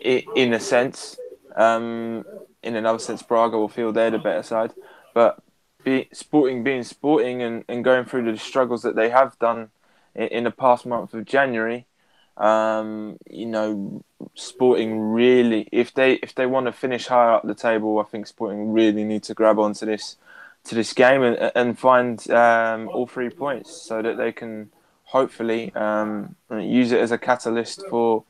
in a sense. In another sense, Braga will feel they're the better side. But being Sporting and going through the struggles that they have done in the past month of January, Sporting really, if they want to finish higher up the table, I think Sporting really need to grab onto this game and find all 3 points so that they can hopefully use it as a catalyst for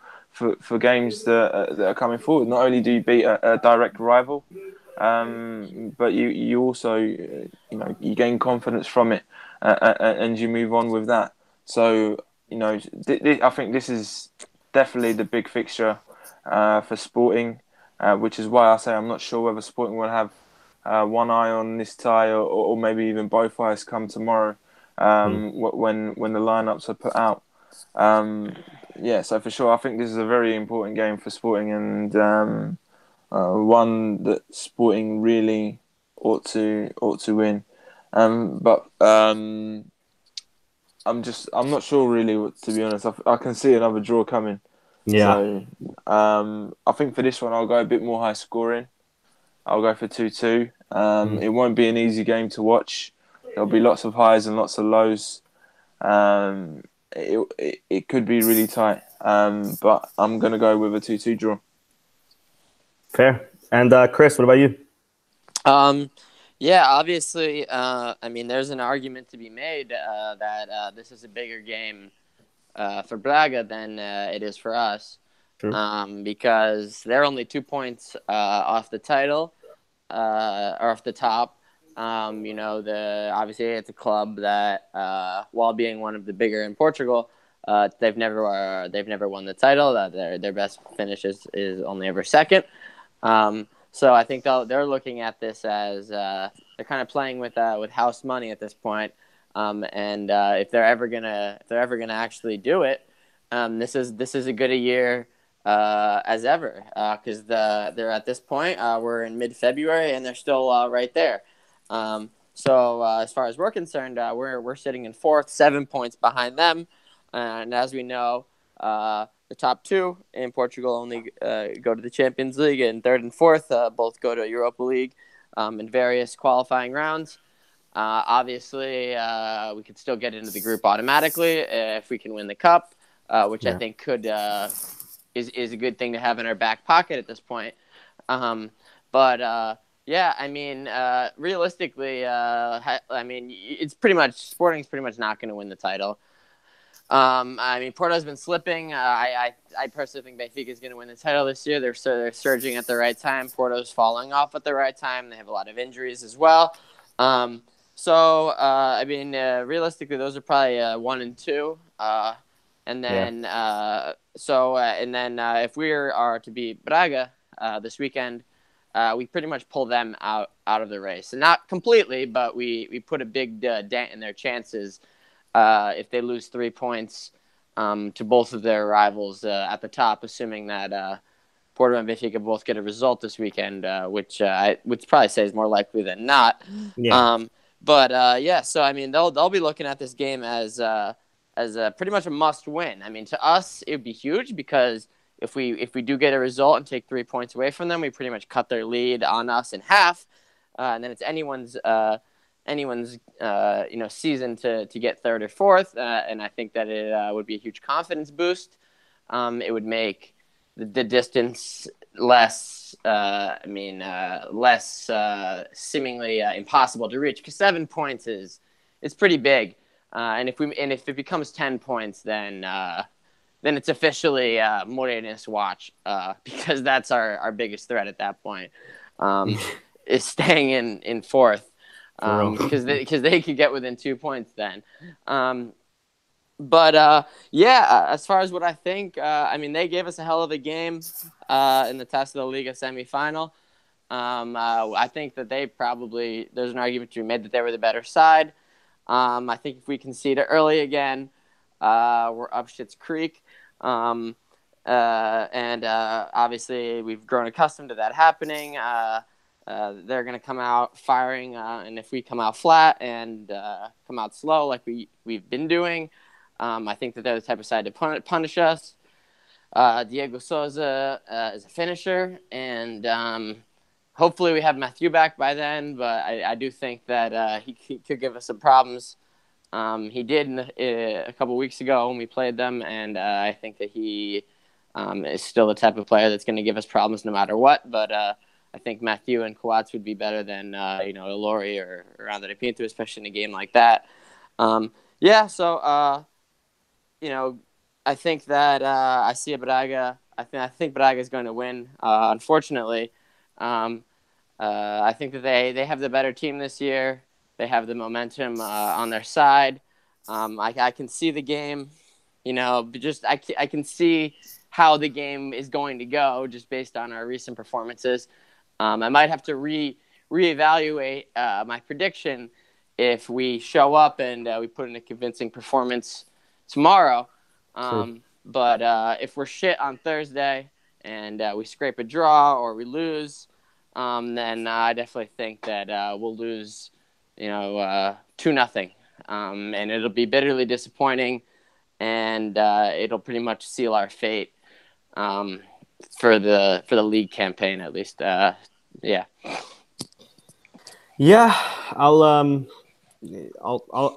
games that are coming forward. Not only do you beat a direct rival, but you also you gain confidence from it and you move on with that. So I think this is definitely the big fixture for Sporting, which is why I say I'm not sure whether Sporting will have one eye on this tie or maybe even both eyes come tomorrow when the lineups are put out. So for sure, I think this is a very important game for Sporting and one that Sporting really ought to win. But I'm not sure really, to be honest. I can see another draw coming. Yeah. So I think for this one, I'll go a bit more high scoring. I'll go for 2-2. It won't be an easy game to watch. There'll be lots of highs and lots of lows. It could be really tight. But I'm going to go with a 2-2 draw. Fair. And Chris, what about you? Yeah, obviously, there's an argument to be made that this is a bigger game for Braga than it is for us. True. Because they're only 2 points off the title, or off the top. Obviously it's a club that, while being one of the bigger in Portugal, they've never won the title. Their best finish is only ever second. So I think they're looking at this as they're kind of playing with house money at this point. And if they're ever gonna actually do it, this is as good a year as ever, because they're at this point, we're in mid-February and they're still right there. So as far as we're concerned, we're sitting in fourth, 7 points behind them, and as we know, the top two in Portugal only go to the Champions League, and third and fourth both go to Europa League in various qualifying rounds. Obviously, we could still get into the group automatically if we can win the cup, which I think is a good thing to have in our back pocket at this point. Realistically, it's pretty much Sporting's pretty much not going to win the title. Porto's been slipping. I personally think Benfica is going to win the title this year. They're surging at the right time. Porto's falling off at the right time. They have a lot of injuries as well. Realistically, those are probably 1 and 2. If we are to beat Braga this weekend, we pretty much pull them out of the race. And not completely, but we put a big dent in their chances if they lose 3 points to both of their rivals at the top, assuming that Porto and Benfica both get a result this weekend, which I would probably say is more likely than not. Yeah. They'll be looking at this game as pretty much a must-win. I mean, to us, it would be huge because if we do get a result and take 3 points away from them, we pretty much cut their lead on us in half, and then it's anyone's season to get third or fourth, and I think that it would be a huge confidence boost. It would make the distance less seemingly impossible to reach, because 7 points is pretty big, and if it becomes 10 points, then then it's officially Moreira's watch, because that's our biggest threat at that point, is staying in fourth, because they could get within 2 points then. As far as what I think, they gave us a hell of a game in the Taça da Liga semifinal. I think that there's an argument to be made that they were the better side. I think if we concede early again, we're up shit's creek. Obviously we've grown accustomed to that happening. They're going to come out firing, and if we come out flat and come out slow like we've been doing, I think that they're the type of side to punish us. Diego Souza is a finisher, and hopefully we have Matthew back by then, but I do think that he could give us some problems. He did a couple weeks ago when we played them, and I think that he is still the type of player that's going to give us problems no matter what, but I think Matthew and Coates would be better than Ilori or André Pinto, especially in a game like that. I think that I see a Braga. I think Braga is going to win. Unfortunately, I think that they have the better team this year. They have the momentum on their side. I can see the game. I can see how the game is going to go just based on our recent performances. I might have to reevaluate my prediction if we show up and we put in a convincing performance tomorrow. But if we're shit on Thursday and we scrape a draw or we lose, then I definitely think that we'll lose, 2-0, and it'll be bitterly disappointing, and it'll pretty much seal our fate for the league campaign at least. I'm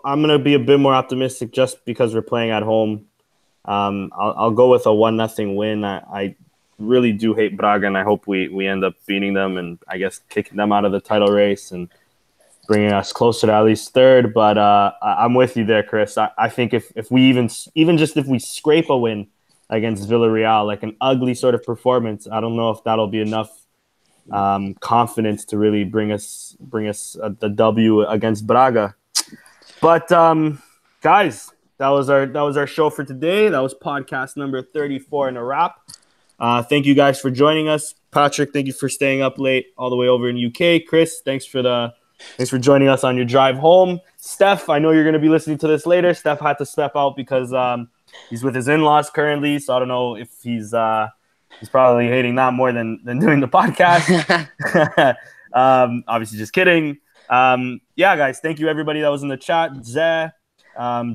gonna be a bit more optimistic just because we're playing at home. I'll go with a 1-0 win. I really do hate Braga, and I hope we end up beating them and I guess kicking them out of the title race and bringing us closer to at least third. But I'm with you there, Chris. I think if we even just if we scrape a win against Villarreal, like an ugly sort of performance, I don't know if that'll be enough confidence to really bring us the W against Braga. But guys, that was our show for today. That was podcast number 34 in a wrap. Thank you guys for joining us. Patrick, thank you for staying up late all the way over in UK. Chris, thanks for joining us on your drive home. Steph, I know you're going to be listening to this later. Steph had to step out because he's with his in-laws currently, so I don't know if he's probably hating that more than doing the podcast. Obviously, just kidding. Guys, thank you everybody that was in the chat. Zeh,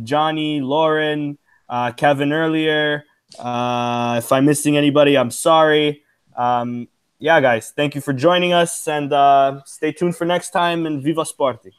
Johnny, Lauren, Kevin earlier. If I'm missing anybody, I'm sorry. Guys, thank you for joining us, and stay tuned for next time, and Viva Sporting!